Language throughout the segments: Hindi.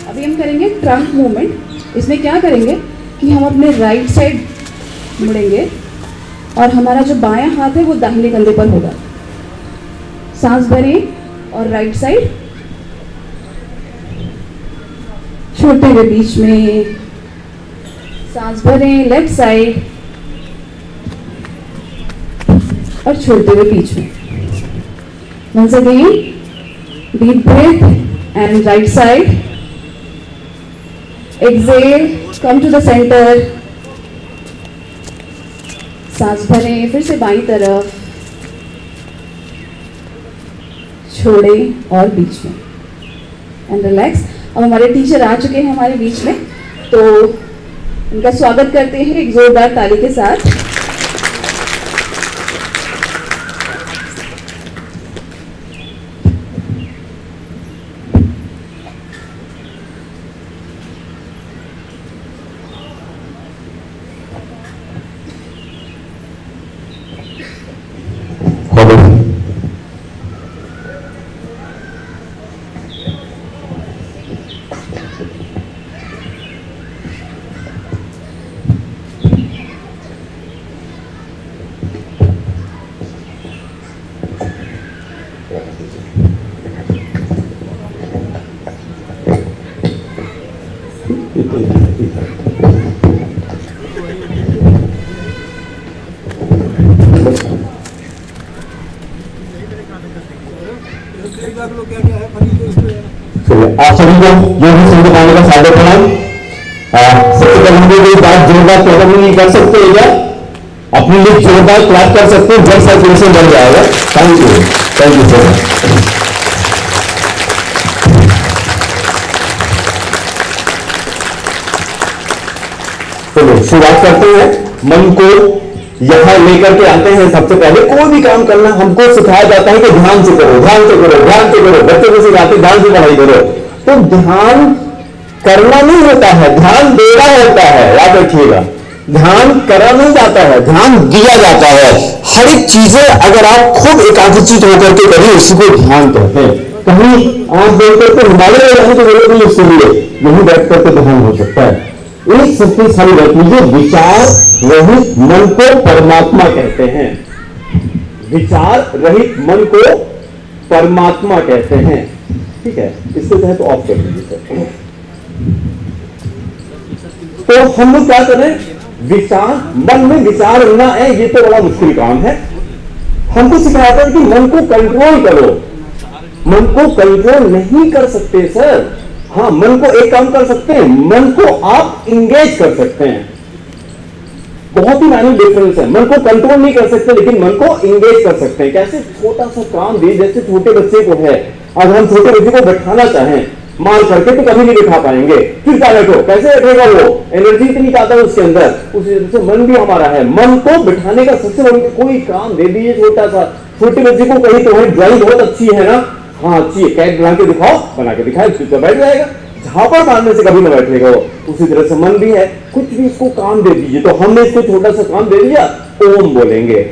अभी हम करेंगे ट्रंक मूवमेंट। इसमें क्या करेंगे कि हम अपने राइट साइड मुड़ेंगे और हमारा जो बायां हाथ है वो दाहिने कंधे पर होगा। सांस भरें और राइट साइड छोड़ते हुए बीच में, सांस भरें लेफ्ट साइड और छोड़ते हुए बीच में। Once again, deep breath and right side. Exhale, come to the center. सांस भरें, फिर से बाईं तरफ, छोड़ें और बीच में एंड रिलैक्स। अब हमारे टीचर आ चुके हैं हमारे बीच में, तो उनका स्वागत करते हैं एक जोरदार ताली के साथ। आप सभी को जो भी संविधान का स्वागत है। सबसे पहले हम लोग बात जोरदार क्लैप नहीं कर सकते हैं क्या? अपने लिए जोरदार क्लैप कर सकते हैं, ब्लड सर्कुलेशन बढ़ जाएगा। Thank you sir. चलो शुरुआत करते हैं। मन को यहां लेकर के आते हैं। सबसे पहले कोई भी काम करना हमको सिखाया जाता है कि ध्यान से करो, ध्यान से करो, ध्यान से करो। बच्चों को सिखाते ध्यान से पढ़ाई करो। तो ध्यान करना नहीं होता है, ध्यान देना होता है। याद रखिएगा, ध्यान करा नहीं जाता है, ध्यान दिया जाता है। हर एक चीजें अगर आप खूब एकाग्रचित होकर के करें, उसी को ध्यान कहते हैं। कहीं आप देख करके हिमालय में जाने तो बोले तो सुनिए, यही बैठ करके ध्यान हो सकता है। एक शक्तिशाली बात मुझे विचार रहित मन को परमात्मा कहते हैं। विचार रहित मन को परमात्मा कहते हैं। ठीक है, इसको चाहे तो ऑफ कर दीजिए सर। तो हम लोग क्या करें? विचार, मन में विचार होना है, ये तो बड़ा मुश्किल काम है। हमको सिखाया था कि मन को कंट्रोल करो। मन को कंट्रोल नहीं कर सकते सर। हाँ, मन को एक काम कर सकते हैं, मन को आप इंगेज कर सकते हैं। बहुत ही माइनर डिफरेंस है। मन को कंट्रोल नहीं कर सकते, लेकिन मन को इंगेज कर सकते हैं। कैसे? छोटा सा काम भी, जैसे छोटे बच्चे को है, अगर हम छोटे बच्चे को बैठाना चाहें मार करके तो कभी नहीं बिठा पाएंगे। फिर क्या बैठो, कैसे बैठेगा वो? एनर्जी इतनी ज्यादा है उसके अंदर। उसी तरह से मन भी हमारा है। मन को बिठाने का सबसे बड़ा कोई काम दे दीजिए छोटा सा। छोटे बच्चे को कहीं तो ड्राइंग बहुत अच्छी है ना, हाँ अच्छी है, कैट बना के दिखाओ, बना के दिखाए, तो बैठ जाएगा। झापड़ मारने से कभी न बैठेगा वो। उसी तरह से मन भी है, कुछ भी इसको काम दे दीजिए। तो हमने इसको छोटा सा काम दे दिया, ओम बोलेंगे,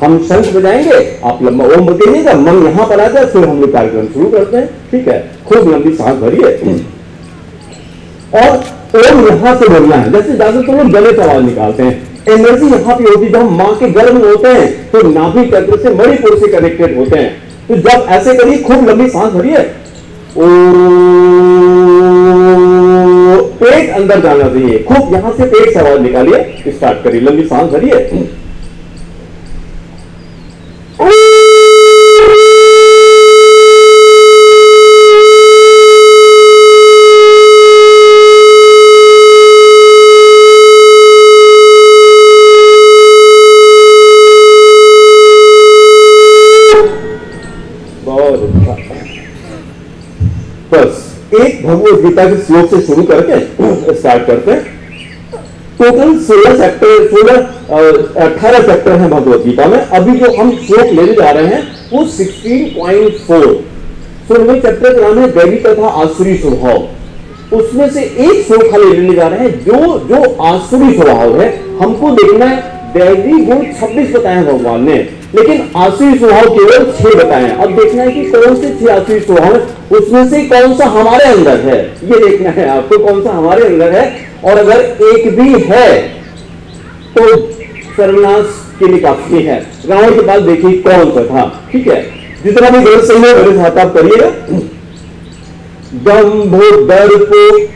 हम शंख बजाएंगे, आप लंबा ओम बोलेंगे, मन यहां पर आ जाए, फिर हम लोग कार्यक्रम शुरू करते हैं। ठीक है, खूब लंबी सांस भरिए और ओम यहां से बोलना है। जैसे ज्यादातर लोग गले से आवाज निकालते हैं, एनर्जी यहां पे होती है। जब हम मां के गर्भ में होते हैं तो नाभि चक्र से मणिपुर से कनेक्टेड होते हैं। तो जब ऐसे करिए, खूब लंबी सांस भरिए, पेट अंदर जाना चाहिए। खूब यहां से पेट से आवाज निकालिए, स्टार्ट करिए, लंबी सांस भरिए। बस एक भगवत गीता के श्लोक से शुरू करके स्टार्ट करते हैं। टोटल 16 चैप्टर, 18 चैप्टर हैं भगवत गीता में। अभी जो हम श्लोक लेने जा रहे हैं वो 16.4। 16वें चैप्टर का नाम है दैवी तथा आसुरी स्वभाव। उसमें से एक श्लोक खाली लेने जा रहे हैं। जो जो आसुरी स्वभाव है, हमको देखना है दैवी गुण 26 बताए हैं भगवान ने, लेकिन आसुरी स्वभाव केवल 6 बताए हैं। अब देखना है कि कौन से 6 आसुरी स्वभाव, उसमें से कौन सा हमारे अंदर है, ये देखना है आपको, कौन सा हमारे अंदर है। और अगर एक भी है तो सर्वनाश के लिए काफी है। रावण के पास देखिए कौन सा था, ठीक है। जितना भी गलत सही है मेरे साथ आप करिएगा। दंभ दर्प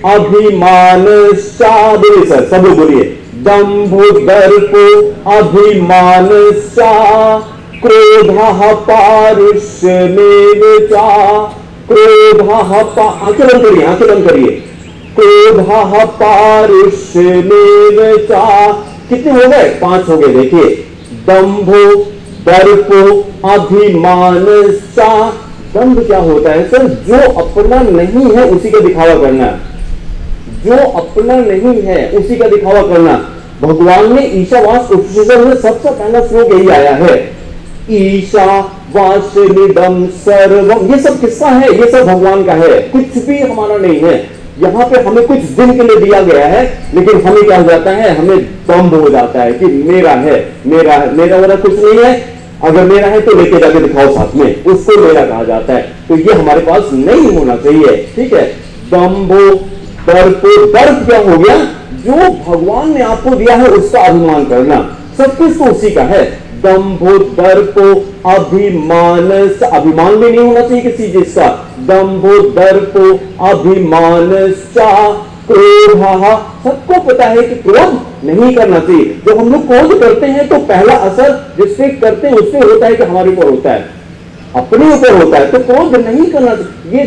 अभिमान बोलिए सर, सब लोग बोलिए। दंभ दर्प अभिमान क्रोध पारुष्यमेव चा, क्रोध आंखें बंद करिए, आंखें बंद करिए। क्रोध पारुष्यमेव चा, कितने हो गए? 5 हो गए। देखिए दंभ दर्प अभिमान सा। दंभ क्या होता है सर? जो अपना नहीं है उसी का दिखावा करना, जो अपना नहीं है उसी का दिखावा करना। भगवान ने ईशावास उपनिषद में सबसे पहला श्लोक यही आया है, ईशावास्यमिदं सर्वम। ये सब किसका है? ये सब भगवान का है, कुछ भी हमारा नहीं है। यहाँ पे हमें कुछ दिन के लिए दिया गया है, लेकिन हमें क्या हो जाता है? हमें दंभ हो जाता है कि मेरा है, मेरा है, मेरा वाला कुछ नहीं है। अगर मेरा है तो लेके जाके दिखाओ साथ में, उसको मेरा कहा जाता है। तो ये हमारे पास नहीं होना चाहिए, ठीक है। दंभो दर्प, दर्प क्या हो गया? जो भगवान ने आपको दिया है उसका अभिमान करना, सब कुछ तो उसी का है। दंभो दर्प अभिमान, अभिमान भी नहीं होना चाहिए किसी चीज का। दंभो दर्प अभिमान क्रोध, सबको पता है कि क्रोध नहीं करना चाहिए। जब हम लोग क्रोध करते हैं तो पहला असर जिससे करते हैं उससे होता है कि हमारे ऊपर होता है, अपने ऊपर होता है। तो क्रोध नहीं करना चाहिए, ये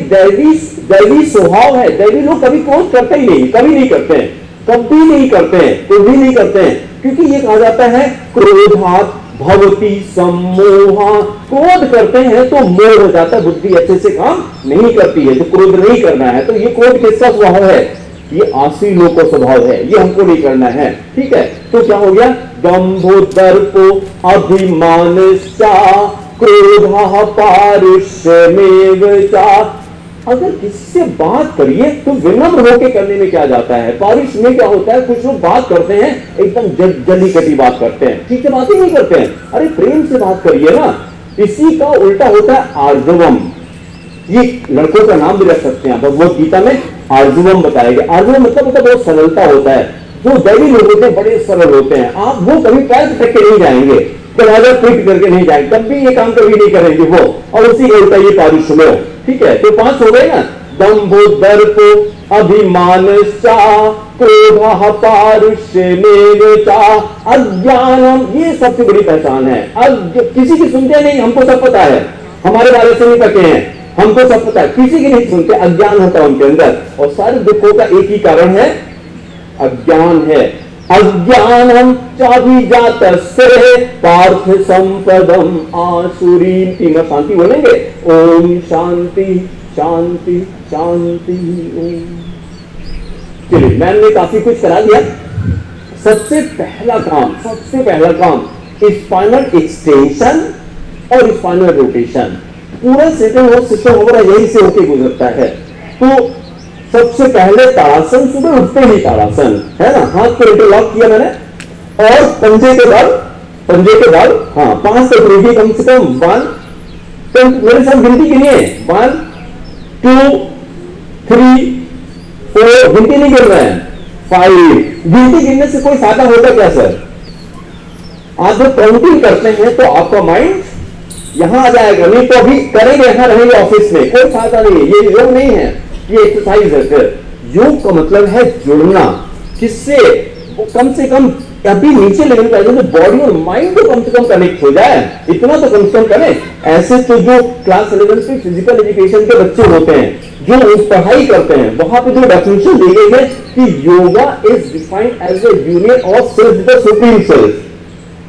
दैवी स्वभाव है। दैवी लोग कभी क्रोध करते ही नहीं, कभी नहीं करते हैं, कभी नहीं करते हैं, कभी नहीं करते हैं, क्योंकि ये कहा जाता है क्रोधात् भवति सम्मोहा। क्रोध करते हैं तो मोह हो जाता है, बुद्धि अच्छे से काम नहीं करती है। तो क्रोध नहीं करना है। तो ये क्रोध किसका स्वभाव है? ये आसुरी लोग का स्वभाव है, ये हमको नहीं करना है, ठीक है। तो क्या हो गया? दंभो दर्पो अभिमान क्रोध पारुष्यमेव चा। अगर किसी से बात करिए तो विनम्र होकर करने में क्या जाता है? पारुष्य में क्या होता है? कुछ लोग बात करते हैं एकदम जल्दी कटी बात करते हैं, ठीक से बात ही नहीं करते हैं। अरे प्रेम से बात करिए ना। इसी का उल्टा होता है आर्जवम। ये लड़कों का नाम भी रख सकते हैं, भगवत गीता में आर्जवम बताया गया। आर्जवम मतलब बहुत सरलता होता है। जो दैवी लोग होते हैं बड़े सरल होते हैं, आप वो कभी पैर पटक के नहीं जाएंगे, दरवाजा पीट करके नहीं जाएंगे, कभी ये काम कभी नहीं करेंगे वो। और उसी का उल्टा ये पारुष्य में, ठीक है। तो 5 हो गए ना। दंभो दर्प अभिमान क्रोध पारुष्यमेव चा अज्ञानम, ये सबसे बड़ी पहचान है। अब किसी की सुनते नहीं, हमको सब पता है, हमारे बारे से नहीं पके हैं, हमको सब पता है, किसी की नहीं सुनते। अज्ञान होता है उनके अंदर, और सारे दुखों का एक ही कारण है, अज्ञान है। अज्ञानम चाभिजातस्य पार्थ संपदम आसुरीं। तीनों शांति बोलेंगे, ओम शांति शांति शांति ओम। चलिए, मैंने काफी कुछ करा दिया। सबसे पहला काम स्पाइनल एक्सटेंशन और स्पाइनल रोटेशन। पूरा सिस्टम हमारा यही से होके गुजरता है। तो सबसे पहले ताड़ासन, सुबह उठते ही ताड़ासन, है ना। हाथ को इंटरलॉक किया मैंने, और पंजे के बल हाँ 5 तक रेडी, कम से कम 1, तो मेरे साथ गिनती गिनिए, 1 2 3 4, गिनती नहीं गिन रहे हैं, 5। गिनती गिनने से कोई फायदा होता क्या सर? आप जब काउंटिंग करते हैं तो आपका माइंड यहां आ जाएगा, नहीं तो अभी करेंगे, यहां रहेंगे ऑफिस में, कोई फायदा नहीं है। ये योग नहीं है, ये एक्सरसाइज है। फिर योग का मतलब है जुड़ना, किससे? कम से कम अभी नीचे लेवल का, तो बॉडी और माइंड तो कम से कम कनेक्ट हो जाए, इतना तो कम से कम करें। ऐसे तो जो क्लास 11 के फिजिकल एजुकेशन के बच्चे होते हैं, जो पढ़ाई करते हैं, वहां पे जो डेफिनेशन दी गई है कि yoga is defined as a union of self with the supreme self.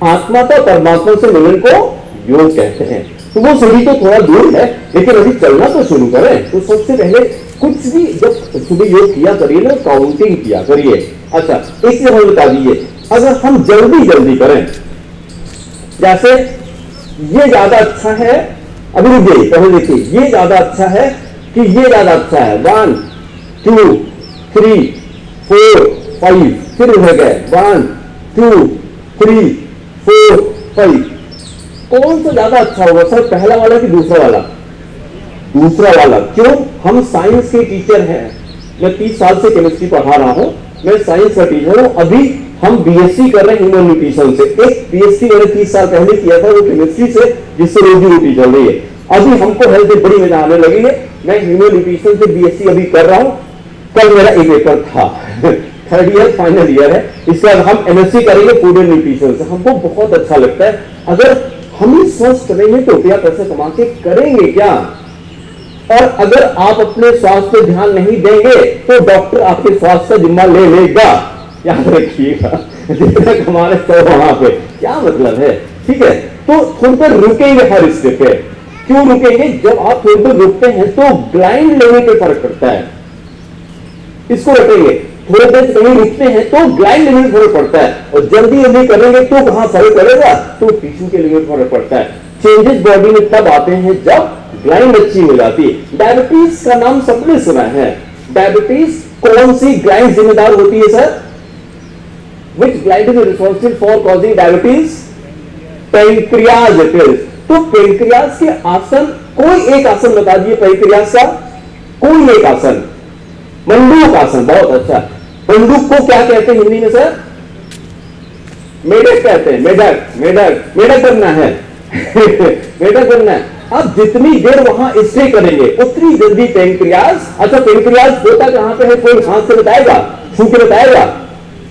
आत्मा का परमात्मा से मिलन को योग कहते हैं। तो वो सीढ़ी तो थोड़ा दूर है, लेकिन अभी चलना तो शुरू करें। तो सबसे पहले कुछ भी जब सुबह योग किया करिए ना, काउंटिंग किया करिए। अच्छा, एक चीज हमें बता दीजिए, अगर हम जल्दी करें, जैसे ये ज्यादा अच्छा है, अभी रुकिए, पहले देखिए, ये ज्यादा अच्छा है कि ये ज्यादा अच्छा है। 1 2 3 4 5, फिर हो गए 1 2 3 4 5, कौन सा ज्यादा अच्छा होगा सर, पहला वाला कि दूसरा वाला? दूसरा वाला। क्यों? हम साइंस के टीचर हैं, मैं 30 साल से केमिस्ट्री पढ़ा रहा हूं, मैं साइंस का टीचर हूं। अभी हम बीएससी कर रहे हैं ह्यूमन न्यूट्रिशन से। एक बीएससी मैंने 30 साल पहले किया था, वो केमिस्ट्री से, जिससे रोजी रोटी चल रही है। अभी हमको हेल्थ से बड़ी मजा आने लगी है। मैं ह्यूमन न्यूट्रिशन से बीएससी अभी कर रहा हूं। कल मेरा एक पेपर था, 3rd ईयर फाइनल ईयर है। इसके बाद हम एमएससी करेंगे फूड एंड न्यूट्रिशन से। हमको बहुत अच्छा लगता है। अगर हम ही स्वस्थ रहेंगे तो रुपया पैसा कमा के करेंगे क्या? और अगर आप अपने स्वास्थ्य पर ध्यान नहीं देंगे तो डॉक्टर आपके स्वास्थ्य का जिम्मा ले लेगा, याद रखिएगा। जितना कमा रहे तो वहां पे क्या मतलब है? ठीक है, तो थोड़ी देर रुकेंगे हर स्टेप पे। क्यों रुकेंगे? जब आप थोड़ी देर रुकते हैं तो ग्लाइंड लेवल पे फर्क पड़ता है। इसको रखेंगे, थोड़ी देर कहीं रुकते हैं तो ग्लाइंड लेवल फर्क पड़ता है, और जल्दी जल्दी करेंगे तो कहां फर्क पड़ेगा? तो टिश्यू के लेवल फर्क पड़ता है। चेंजेस बॉडी में तब आते हैं जब ग्लाइंड अच्छी हो जाती है। डायबिटीज का नाम सबने सुना है। डायबिटीज कौन सी ग्लाइंड जिम्मेदार होती है sir? Which gland is responsible for causing diabetes? Pancreas it is. तो पेंक्रियाज के आसन, कोई एक आसन बता दिए पेंक्रियाज का, कोई एक आसन। मंडूक आसन, बहुत अच्छा। मंडूक को क्या कहते हैं हिंदी में सर? मेढक कहते हैं। मेढक मेढक मेढक बनना है। मेढक बनना है। अब जितनी देर वहां स्टे करेंगे उतनी जल्दी पेंक्रियाज। अच्छा, पेंक्रियाज होता कहां पे है? कोई हाथ से बताएगा, छू के बताएगा?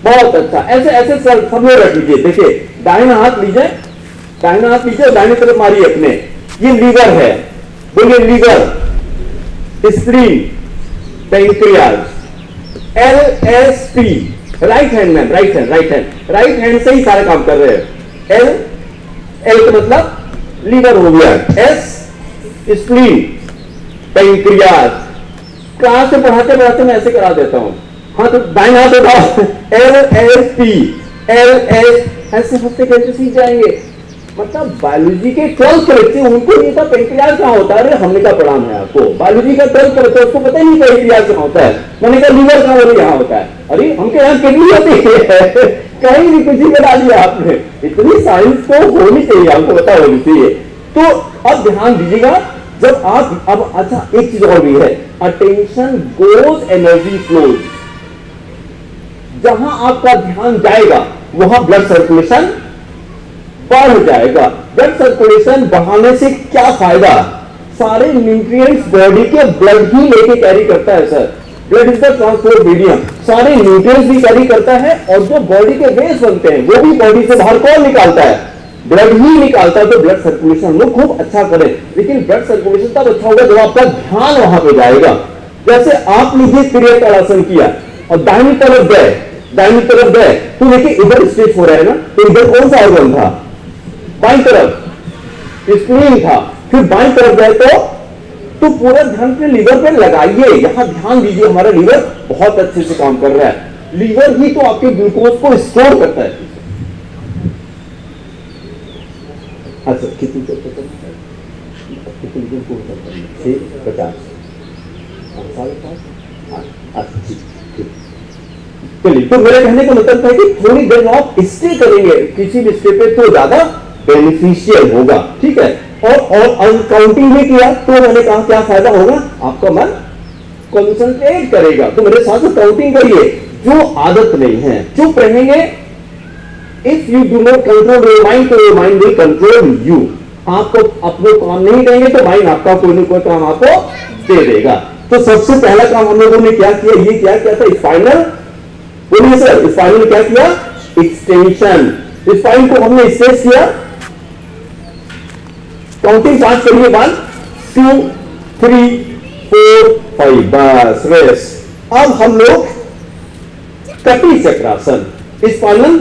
बहुत अच्छा। ऐसे ऐसे सब लोग रख लीजिए। देखिए, दाहिना हाथ लीजिए, दाहिना हाथ लीजिए और दाहिनी तरफ मारिए अपने। ये लीवर है, बोलिए liver, spleen, pancreas, LSP, right hand man, right hand, right hand, right hand से ही सारा काम कर रहे हैं। L का मतलब लीवर हो गया, S स्प्लीन, पेंक्रियाज। क्लास से पढ़ाते पढ़ाते मैं ऐसे करा देता हूं। हाँ, तो दाएं हाथ उठाओ, LSP, LS, ऐसे हफ्ते कैसे सीख जाएंगे? मतलब बायोलॉजी के 12th के बच्चे, उनको ये था पेंक्रियाज कहां होता है। अरे हमने क्या पढ़ा है आपको? बायोलॉजी का 12th का बच्चा, उसको पता ही नहीं पेंक्रियाज कहां होता है। मैंने कहा लीवर कहां होता है? यहाँ होता है। अरे हमके यहाँ किडनी होती है। कहीं भी कुछ ही बता दिया आपने। इतनी साइंस तो होनी चाहिए, हमको पता होनी चाहिए। तो अब ध्यान दीजिएगा, जब आप अब, अच्छा एक चीज और भी है, अटेंशन गोज एनर्जी फ्लोज। जहां आपका ध्यान जाएगा वहां ब्लड सर्कुलेशन बढ़ जाएगा। ब्लड सर्कुलेशन बढ़ाने से क्या फायदा? सारे न्यूट्रिएंट्स बॉडी के ब्लड ही लेके कैरी करता है sir. Blood is the transport medium. सारे न्यूट्रिएंट्स भी कैरी करता है, और जो बॉडी के वेस्ट बनते हैं वो भी बॉडी से बाहर कौन निकालता है? ब्लड ही निकालता है। तो ब्लड सर्कुलेशन हम लोग खूब अच्छा करें, लेकिन ब्लड सर्कुलेशन तब अच्छा होगा जब आपका ध्यान वहां पे जाएगा। जैसे आप लीजिए त्रिकोणासन किया और दाहिनी तरफ गए, दाहिनी तरफ गए तो देखिए इधर स्ट्रेच हो रहा है ना, तो इधर कौन सा ऑर्गन था? बाईं तरफ स्प्लीन था। फिर बाईं तरफ गए तो पूरा ध्यान अपने लीवर पे लगाइए। यहां ध्यान दीजिए, हमारा लीवर बहुत अच्छे से काम कर रहा है। लीवर ही तो आपके ग्लूकोज को स्टोर करता है। अच्छा, कितनी 50। चलिए, तो मेरे कहने का मतलब है कि थोड़ी देर आप स्टे करेंगे किसी भी स्टे पे तो ज्यादा बेनिफिशियल होगा। ठीक है, और काउंटिंग में किया तो मैंने कहा क्या फायदा होगा? आपका मन कंसंट्रेट करेगा। तो मेरे साथ काउंटिंग करिए। जो आदत नहीं है, चुप रहेंगे। If you do not control your mind तो your mind will control you. आपको अपने काम नहीं देंगे तो माइंड आपका कोई ना कोई काम आपको दे देगा। तो सबसे पहला काम हम लोगों ने क्या किया? ये क्या किया था? स्पाइनल, बोलिए सर, स्पाइनल ने क्या किया? एक्सटेंशन। स्पाइन को हमने स्ट्रेच किया। काउंटिंग 5 करिए, 1 2 3 4 5, बस रेस्ट। अब हम लोग कटी चक्रासन, स्पाइनल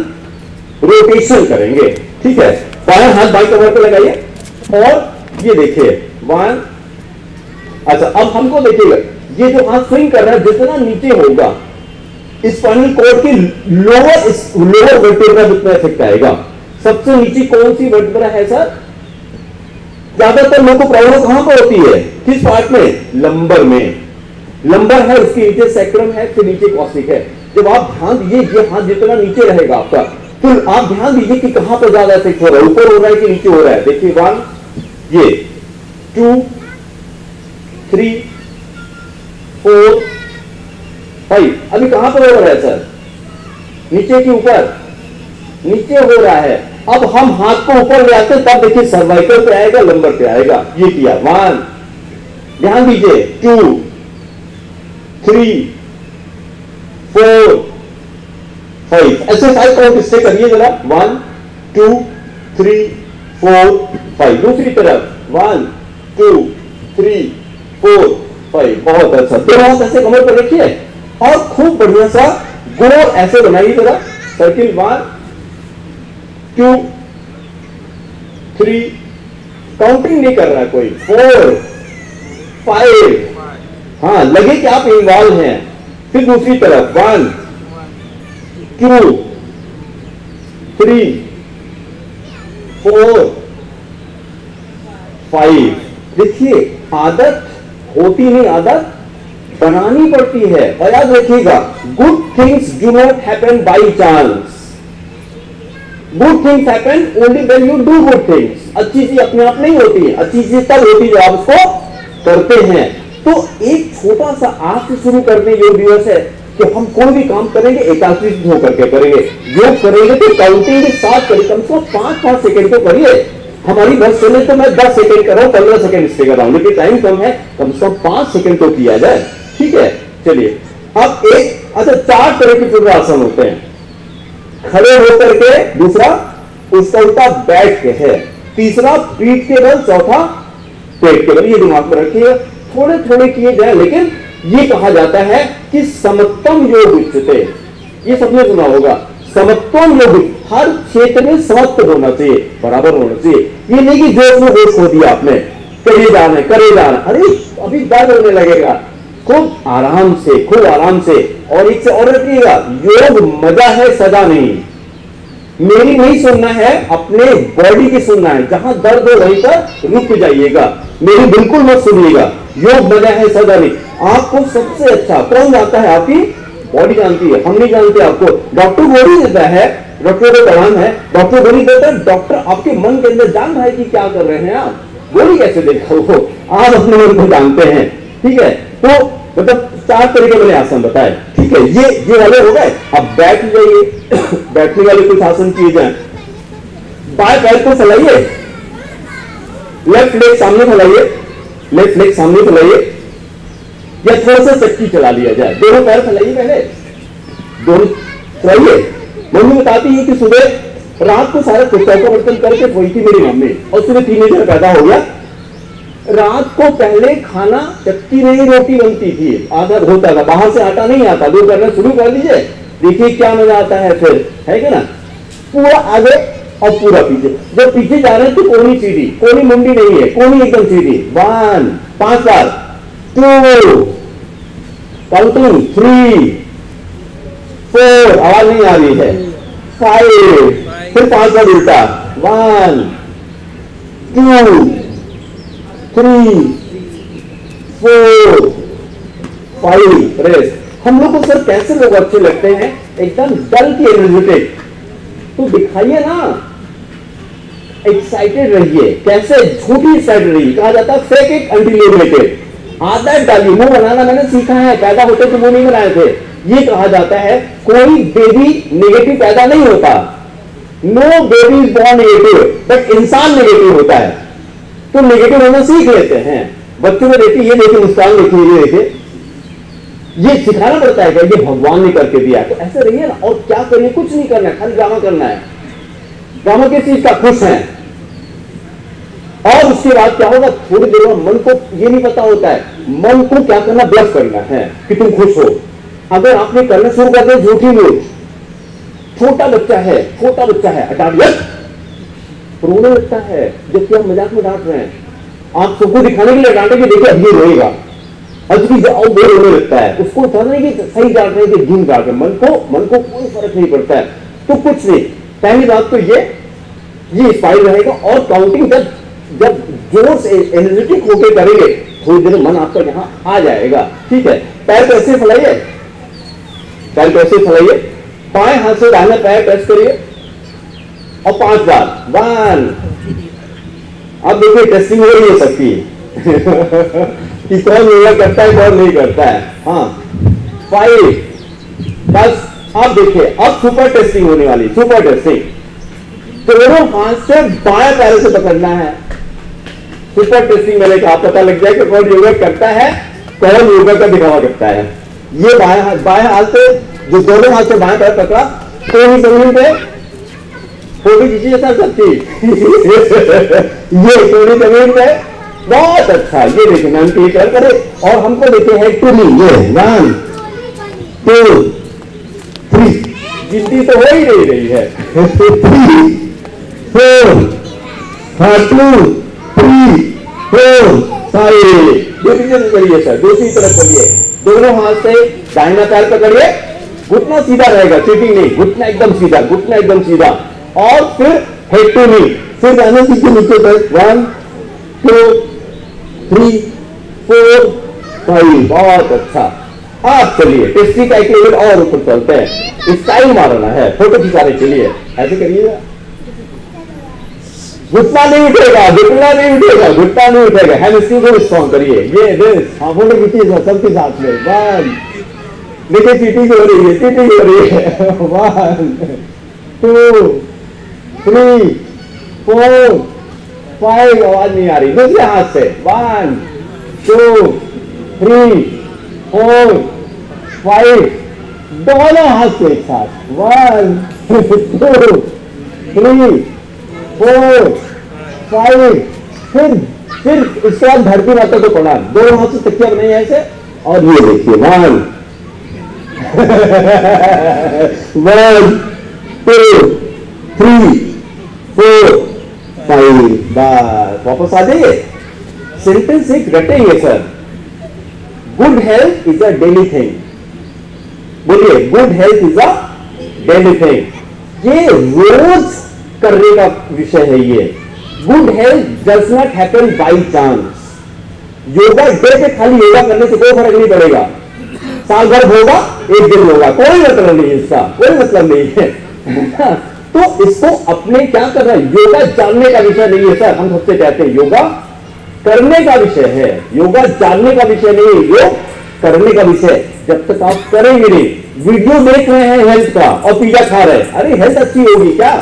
रोटेशन करेंगे। ठीक है, बाएं हाथ बाएं कमर पे लगाइए और ये देखिए 1। अच्छा, अब हमको देखिएगा, ये जो हाथ स्विंग कर रहा है जितना नीचे होगा स्पाइनल कॉर्ड की लोअर वर्टेब्रा जितना इफेक्ट आएगा। सबसे नीचे कौन सी वर्टेब्रा है सर? ज्यादातर लोगों को प्रॉब्लम कहां पर होती है? किस पार्ट में? लंबर में। लंबर है, उसके नीचे सैक्रम है, फिर नीचे कॉस्टिक है। जब आप ध्यान दीजिए, ये हाथ जितना नीचे रहेगा आपका तो आप ध्यान दीजिए कि कहां पर ज्यादा इफेक्ट हो रहा है, ऊपर हो रहा है कि नीचे हो रहा है। देखिए 1, ये 2, 3, 4, 5। अभी कहां पर हो रहा है सर? नीचे के ऊपर? नीचे हो रहा है। अब हम हाथ को ऊपर ले आते तब देखिए सर्वाइकल पे आएगा, लंबर पे आएगा। ये किया 1, ध्यान दीजिए 2, 3, 4, 5। ऐसे 5 काउंट इससे करिए जरा। 1, 2, 3, 4, 5। दूसरी तरफ 1, 2, 3, 4, 5। बहुत अच्छा। दोनों हाथ ऐसे कमर पर रखिए और खूब बढ़िया सा गोल ऐसे बनाइए जरा सर्किल। 1, 2, 3, काउंटिंग नहीं कर रहा है कोई। 4, 5। हाँ, लगे कि आप इन्वॉल्व हैं। फिर दूसरी तरफ 1, 2, 3, 4, 5। देखिए आदत होती नहीं, आदत बनानी पड़ती है। और याद रखिएगा, good things do not happen by chance. Good things happen only when you do good things. अच्छी चीज अपने आप नहीं होती है, अच्छी चीज तब होती है जब आप उसको करते हैं। तो एक छोटा सा आज से शुरू करने योग दिवस है कि हम कोई भी काम करेंगे एकाग्रचित्त होकर के करेंगे। योग करेंगे तो काउंटिंग के साथ करिए, कम से कम 5-5 सेकंड तो करिए। हमारी बस चले तो मैं 10 सेकंड कर रहा हूं, 15 सेकंड इससे कर रहा हूं, लेकिन टाइम कम है, कम से कम 5 सेकंड तो किया जाए। ठीक है, चलिए। अब अच्छा 4 तरह के पुनरासन होते हैं। खड़े होकर के, दूसरा उसका उल्टा बैठ के है, तीसरा पीठ के बल, चौथा पेट के बल। ये दिमाग में रखिए, थोड़े थोड़े किए जाए, लेकिन ये कहा जाता है कि समत्तम योग उच्यते। ये सबने सुना होगा, समत्वम योग। हर क्षेत्र में समत्व होना चाहिए, बराबर होना चाहिए। ये नहीं कि जोश में होश खो दिया आपने, करे जा रहे करे जा रहे, अरे अभी दर्द होने लगेगा। खूब आराम से, खूब आराम से। और एक से और रखिएगा, योग मजा है, सजा नहीं। मेरी नहीं सुनना है, अपने बॉडी की सुनना है। जहां दर्द हो वहीं पर रुक जाइएगा, मेरी बिल्कुल मत सुनिएगा। योग मजा है, सजा नहीं। आपको सबसे अच्छा कौन जानता है? आपकी बॉडी जानती है, हम नहीं जानते आपको। डॉक्टर गोली देता है, डॉक्टर को पढ़ान है, डॉक्टर गोली देता है। डॉक्टर आपके मन के अंदर जान रहा है कि क्या कर रहे हैं आप, गोली कैसे देखा वो, आप अपने मन को जानते हैं। ठीक है, तो मतलब 4 तरीके मैंने आसन बताए। ठीक है, ये वाले हो गए। अब बैठ जाइए, बैठने वाले कुछ आसन किए जाए। बाएं पैर को फैलाइए, लेफ्ट लेग सामने फैलाइए, लेफ्ट लेग सामने फैलाइए, या थोड़ा सा चक्की चला लिया जाए। दोनों पैर फैलाइए, पहले दोनों फैलाइए। मम्मी बताती है कि सुबह रात को सारा चौका बर्तन करके सोई थी मेरी मम्मी, और सुबह टीनेजर पैदा हो गया। रात को पहले खाना चक्की में ही रोटी बनती थी, आधा होता था, बाहर से आटा नहीं आता। दो करना शुरू कर लीजिए, देखिए क्या मजा आता है फिर, है क्या ना। पूरा आगे और पूरा पीछे। जब पीछे जा रहे हैं तो कोनी सीधी, कोनी मुंडी नहीं है, कोनी एकदम सीधी। 1, 5 बार, 2, काउंटिंग 3, 4, आवाज नहीं आ रही है, 5, फिर 5 बार उल्टा। 1, 2, 3, 4, 5, रेस्ट। हम लोग को सर कैसे लोग अच्छे लगते हैं? एकदम डल की एनर्जेटिक। तो दिखाइए ना, एक्साइटेड रहिए। कैसे? झूठी एक्साइटेड रहिए। कहा जाता है fake it until you make it. आदत डालिए। मुंह बनाना मैंने सीखा है, पैदा होते तो मुंह नहीं बनाए थे। ये कहा जाता है कोई बेबी नेगेटिव पैदा नहीं होता। No baby is born negative, but इंसान नेगेटिव होता है। तो नेगेटिव होना सीख लेते हैं। बच्चों में देखिए, ये देखिए मुस्कान, देखिए ये देखिए, ये सिखाना पड़ता है कि ये भगवान ने करके दिया। तो ऐसे रहिए ना। और क्या करिए? कुछ नहीं करना है, खाली ड्रामा करना है। ड्रामा किस चीज का? खुश है। और उसके बाद क्या होगा? थोड़ी देर में मन को ये नहीं पता होता है, मन को क्या करना? ब्लश करना है कि तुम खुश हो। अगर आपने करना शुरू कर दिया झूठी न्यूज, छोटा बच्चा है, अटारियत रोने लगता है, जबकि आप मजाक में डांट रहे हैं। आप सबको दिखाने के लिए डांटे कि देखिए अब ये रोएगा, अजबी जाओ वो रोने लगता है। उसको पता नहीं कि सही डांट रहे हैं कि झूठ डांट रहे हैं। मन को कोई फर्क नहीं पड़ता है। तो कुछ नहीं, पहली बात तो ये स्पाइल रहेगा। और काउंटिंग जब जोर से एनर्जेटिक होकर करेंगे, थोड़ी देर मन आपका यहां आ जाएगा। ठीक है, पैर कैसे फैलाइए, पैर कैसे फैलाइए। बाएं हाथ से दाहिना पैर टच करिए, और 5 बार 1। अब देखिए टेस्टिंग हो रही है सबकी कि कौन योगा करता है कौन नहीं करता है। हाँ 5। बस अब देखिए अब सुपर टेस्टिंग होने वाली, सुपर टेस्टिंग। दोनों हाथ से बाएं पैर से पकड़ना है। सुपर टेस्टिंग मैंने कहा पता लग जाए कि कौन योगा करता है कौन योगा का दिखावा करता है। ये बाएं हाथ से, जो दोनों हाथ से बाएं पैर पकड़ा तो ही जमीन पे फोटो खींचिए सर सबकी ये थोड़ी जमीन पे, बहुत अच्छा। ये देखिए मैम क्लियर करे और हमको देखे है टू मी, ये 1 2 3 गिनती तो हो ही नहीं रही है 3 4 2 3 4 5। दूसरी तरफ करिए सर, दूसरी तरफ करिए। दोनों हाथ से दाहिना पैर पकड़िए, घुटना सीधा रहेगा, चीटिंग नहीं, घुटना एकदम सीधा, घुटना एकदम सीधा। और फिर हेड टू नी, फिर जाना सीधे नीचे तक 1 2 3 4 5। बहुत अच्छा। आप चलिए टेस्टिंग का एक लेवल और ऊपर चलते हैं, स्टाइल मारना है, फोटो खिंचा रहे। चलिए ऐसे करिएगा, घुटना नहीं उठेगा, घुटना नहीं उठेगा, घुटना नहीं उठेगा। हैमस्ट्रिंग को स्ट्रॉन्ग करिए। ये फोटो खींचिए सबके साथ में 1। देखिए चीटिंग हो रही है, चीटिंग हो रही है 1 2 3 4 5। आवाज नहीं आ रही, दूसरे हाथ से 1 2 3 4 5। दोनों हाथ से एक साथ 1 2 3 4 5। फिर इसके बाद धरती माता को प्रणाम, दोनों हाथ से तकिया बनाइए ऐसे। और ये देखिए 1 1 2 3 4 5। बस वापस आ जाइए। सेंटेंस एक रटेंगे sir. Good health is a daily thing. बोलिए good health is a daily thing. ये रोज करने का विषय है। ये good health does not happen by chance. Yoga day पे खाली योगा करने से कोई फर्क नहीं पड़ेगा। साल भर होगा, एक दिन होगा, कोई मतलब नहीं, इसका कोई मतलब नहीं है। तो इसको अपने क्या कर रहा है, योगा जानने का विषय नहीं है सर। हम सबसे कहते हैं योगा करने का विषय है, योगा जानने का विषय नहीं है, योग करने का विषय। जब तक आप करेंगे नहीं, वीडियो देख रहे हैं हेल्थ का और पिज्जा खा रहे हैं, अरे हेल्थ अच्छी होगी क्या?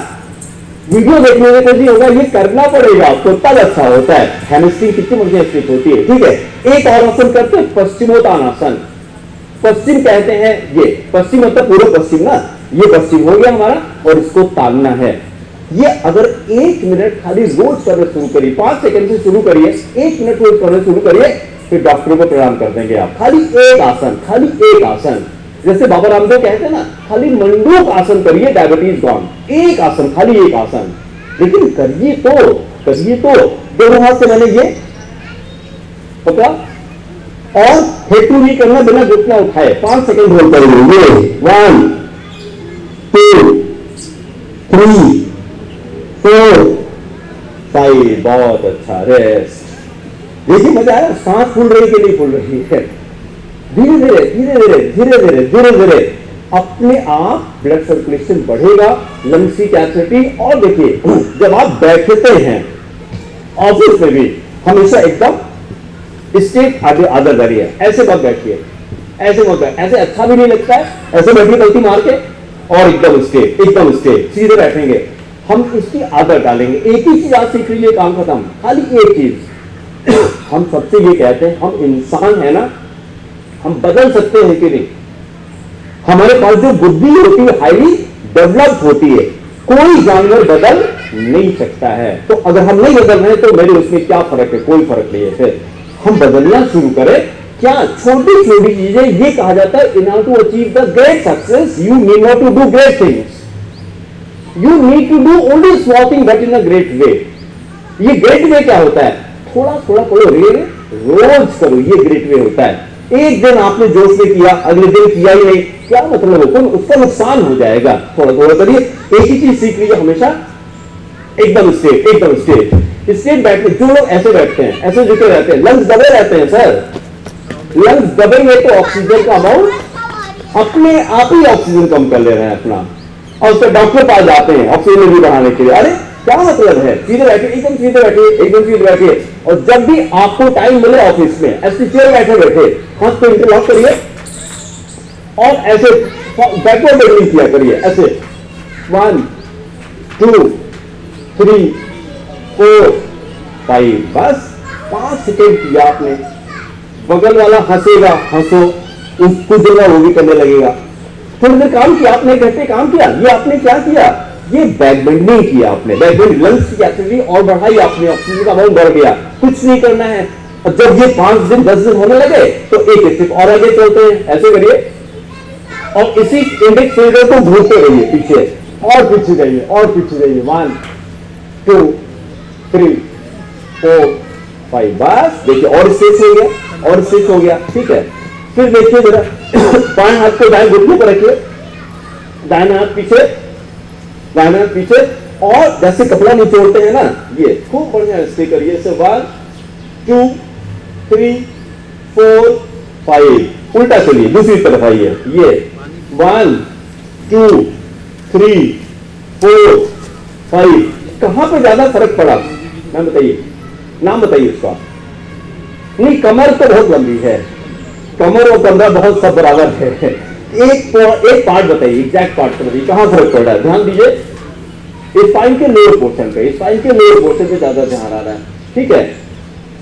वीडियो देखने में तो नहीं होगा, ये करना पड़ेगा तो तब अच्छा होता है। हेमिस्ट्री कितनी बढ़िया स्थित होती है। ठीक है, एक और आसन करते हैं, पश्चिमोत्तानासन। पश्चिम कहते हैं, ये पश्चिम मतलब पूर्व पश्चिम ना, ये पश्चिम हो गया हमारा और इसको तानना है। ये अगर 1 मिनट खाली रोज करना शुरू करिए, 5 सेकंड से शुरू करिए, 1 मिनट रोज करना शुरू करिए, फिर डॉक्टरों को प्रणाम कर देंगे आप। खाली एक आसन, खाली एक आसन। जैसे बाबा रामदेव कहते हैं ना, खाली मंडूक आसन करिए, डायबिटीज गॉन। एक आसन, खाली एक आसन, लेकिन करिए तो। दोनों हाथ से मैंने ये पकड़ा और हेड टू नी करना बिना घुटना उठाए। 5 सेकंड होल्ड करेंगे। ये 1 2 3 4 5। बहुत अच्छा। रेस्ट। देखिए मजा आया, सांस फूल रही कि नहीं फूल रही है। धीरे धीरे धीरे धीरे धीरे धीरे धीरे धीरे अपने आप ब्लड सर्कुलेशन बढ़ेगा, लंग्स की कैपेसिटी। और देखिए जब आप बैठते हैं ऑफिस में भी हमेशा एकदम स्ट्रेट आदर करिए, ऐसे मत बैठिए, ऐसे मत बैठ, ऐसे अच्छा भी नहीं लगता है। ऐसे बैठिए गलती मार के और एकदम स्ट्रेट सीधे बैठेंगे। हम इसकी आदत डालेंगे। एक ही चीज आज सीख लीजिए, काम खत्म। खाली एक चीज हम सबसे ये कहते हैं, हम इंसान है ना, हम बदल सकते हैं कि नहीं? हमारे पास जो बुद्धि होती है हाईली डेवलप्ड होती है, कोई जानवर बदल नहीं सकता है। तो अगर हम नहीं बदल रहे तो मेरे उसमें क्या फर्क है? कोई फर्क नहीं है। फिर हम बदलना शुरू करें। क्या छोटी छोटी चीजें, ये कहा जाता है in order to achieve the great success you need not to do great things, you need to do only small thing but in a great way. ये ग्रेट वे क्या होता है? थोड़ा थोड़ा करो, रोज करो, ये ग्रेट वे होता है। एक दिन आपने जोश में किया, अगले दिन किया ही नहीं, क्या मतलब है? उसका नुकसान हो जाएगा। थोड़ा थोड़ा करिए। एक ही चीज सीख लीजिए हमेशा, एकदम स्ट्रेट बैठते। जो लोग ऐसे बैठते हैं, ऐसे झुके रहते हैं, लंग्स दबे रहते हैं सर। लंग्स दबेंगे तो ऑक्सीजन का अमाउंट अपने आप ही ऑक्सीजन कम कर ले रहे हैं अपना। और उसके डॉक्टर पास जाते हैं ऑक्सीजन लेवल बढ़ाने के लिए। अरे क्या मतलब है, सीधे बैठिए, एकदम सीधे बैठिए, एकदम सीधे बैठिए। और जब भी आपको टाइम मिले ऑफिस में ऐसे चेयर बैठे बैठे हाथ को इंटरलॉक करिए और ऐसे बैकवर्ड बेंडिंग किया करिए, ऐसे 1 2 3 4 5, बस 5 सेकेंड किया आपने। बगल वाला हंसेगा, हंसो, उसको देगा वो भी करने लगेगा। थोड़ी देर काम किया आपने, घंटे काम किया, ये आपने क्या किया, ये बैक बेंडिंग किया आपने, बैक बेंडिंग, लंग्स की एक्टिविटी और बढ़ाई आपने, ऑक्सीजन का अमाउंट बढ़ गया। कुछ नहीं करना है। और जब ये 5 दिन 10 दिन होने लगे तो एक स्टेप और आगे चलते हैं, ऐसे करिए और इसी इंडेक्स फिंगर को घूमते रहिए पीछे और पीछे जाइए और पीछे जाइए। 1 2 3 4 5, बस देखिए और स्टेज हो गया और स्टेज हो गया। ठीक है, फिर देखिए जरा बाएं हाथ को दाएं घुटने पर रखिए, दाहिना हाथ पीछे, दाहिना हाथ पीछे, और जैसे कपड़ा निचोड़ते हैं ना, ये खूब बढ़िया स्टे करिए। 1 2 3 4 5, उल्टा चलिए, दूसरी तरफ आइए, ये 1 2 3 4 5। कहां पे ज्यादा फर्क पड़ा, नाम बताइए, नाम बताइए उसका। नहीं, कमर तो बहुत लंबी है, कमर और कंधा बहुत सब बराबर है। एक पार्ट बताइए, एग्जैक्ट पार्ट बताइए, कहां फर्क पड़ रहा है। ध्यान दीजिए स्पाइन के लोअर पोर्शन पे, स्पाइन के लोअर पोर्शन पे ज्यादा ध्यान आ रहा है। ठीक है,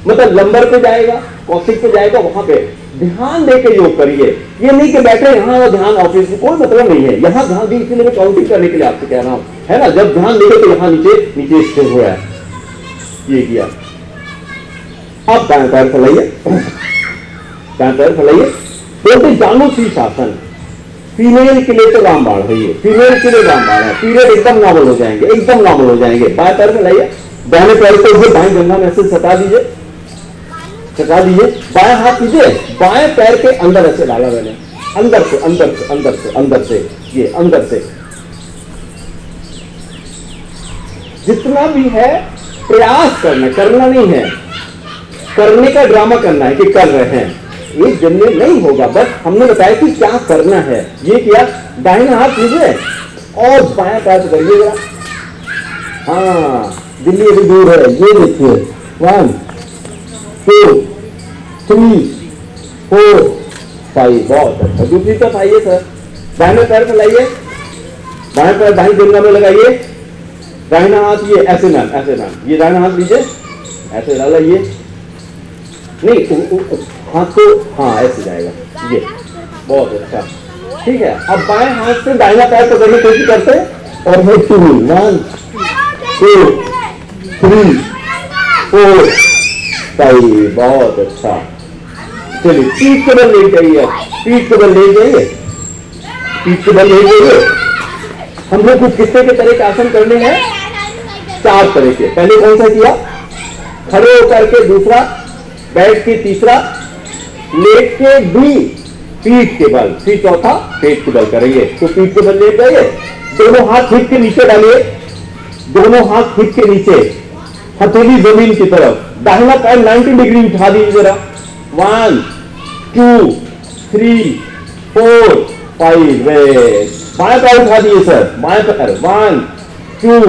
मतलब लंबर पे जाएगा, कॉक्सिक पे जाएगा, वहां पे ध्यान देकर योग करिए। ये नहीं कि बैठे यहां ध्यान ऑफिस में, कोई मतलब नहीं है। यहां ध्यान दी, इसलिए मैं काउंटिंग करने के लिए आपसे कह रहा हूं, है ना। जब ध्यान देंगे तो यहां नीचे नीचे स्टे हुआ है, ये किया। अब दाएं पैर फैलाइए, दाएं पैर फैलाइए, बोलते जानुसी आसन। फीमेल के लिए तो रामबाण है ये, फीमेल के लिए रामबाण है। पीरियड एकदम नॉर्मल हो जाएंगे, एकदम नॉर्मल हो जाएंगे। बाएं पैर फैलाइए, दाहिने पैर को इधर बाएं जंघा में ऐसे सटा दीजिए, सटा दीजिए। बाएं हाथ लीजिए, बाएं पैर के अंदर ऐसे डाला मैंने, अंदर से अंदर से अंदर से अंदर से, ये अंदर से। जितना भी है प्रयास करना नहीं है, करने का ड्रामा करना है कि कर रहे हैं। एक दिन में नहीं होगा, बस हमने बताया कि क्या करना है। ये किया, दाहिना हाथ लीजिए और बाएं पैर करिए जरा। हाँ, दिल्ली अभी दूर है, ये देखिए 1 2 3 4 5, बहुत अच्छा। दूसरी तरफ आइए सर, दाहिने पैर फैलाइए, बाएं पैर दाहिनी जंघा में लगाइए, दाहिना हाथ ये ऐसे ना, ऐसे ना, ये दाहिना हाथ लीजिए, ऐसे डालिए, नहीं हाथ को, हाँ ऐसे जाएगा, ये बहुत अच्छा। ठीक है, अब बाएं हाथ से दाहिना पैर पकड़ने की कोशिश करते हैं और मैं 2 1 2 3 4 5, बहुत अच्छा। चलिए पीठ के बल लेट जाइए, पीठ के बल लेट जाइए, पीठ के बल लेट जाइए। हम लोग कुछ कितने के तरह के आसन करने हैं, 4 तरह के। पहले कौन सा किया, खड़े होकर के, दूसरा बैठ के, तीसरा लेट के भी पीठ के बल, फिर चौथा पेट के बल करेंगे। तो पीठ के बल लेट जाइए, दोनों हाथ हिप के नीचे डालिए, दोनों हाथ हिप के नीचे, हथेली जमीन की तरफ, दाहिना पैर 90 डिग्री उठा दीजिए जरा। 1 2 3 4 5, बाएं पैर उठा दिए सर, बाएं पैर 1 2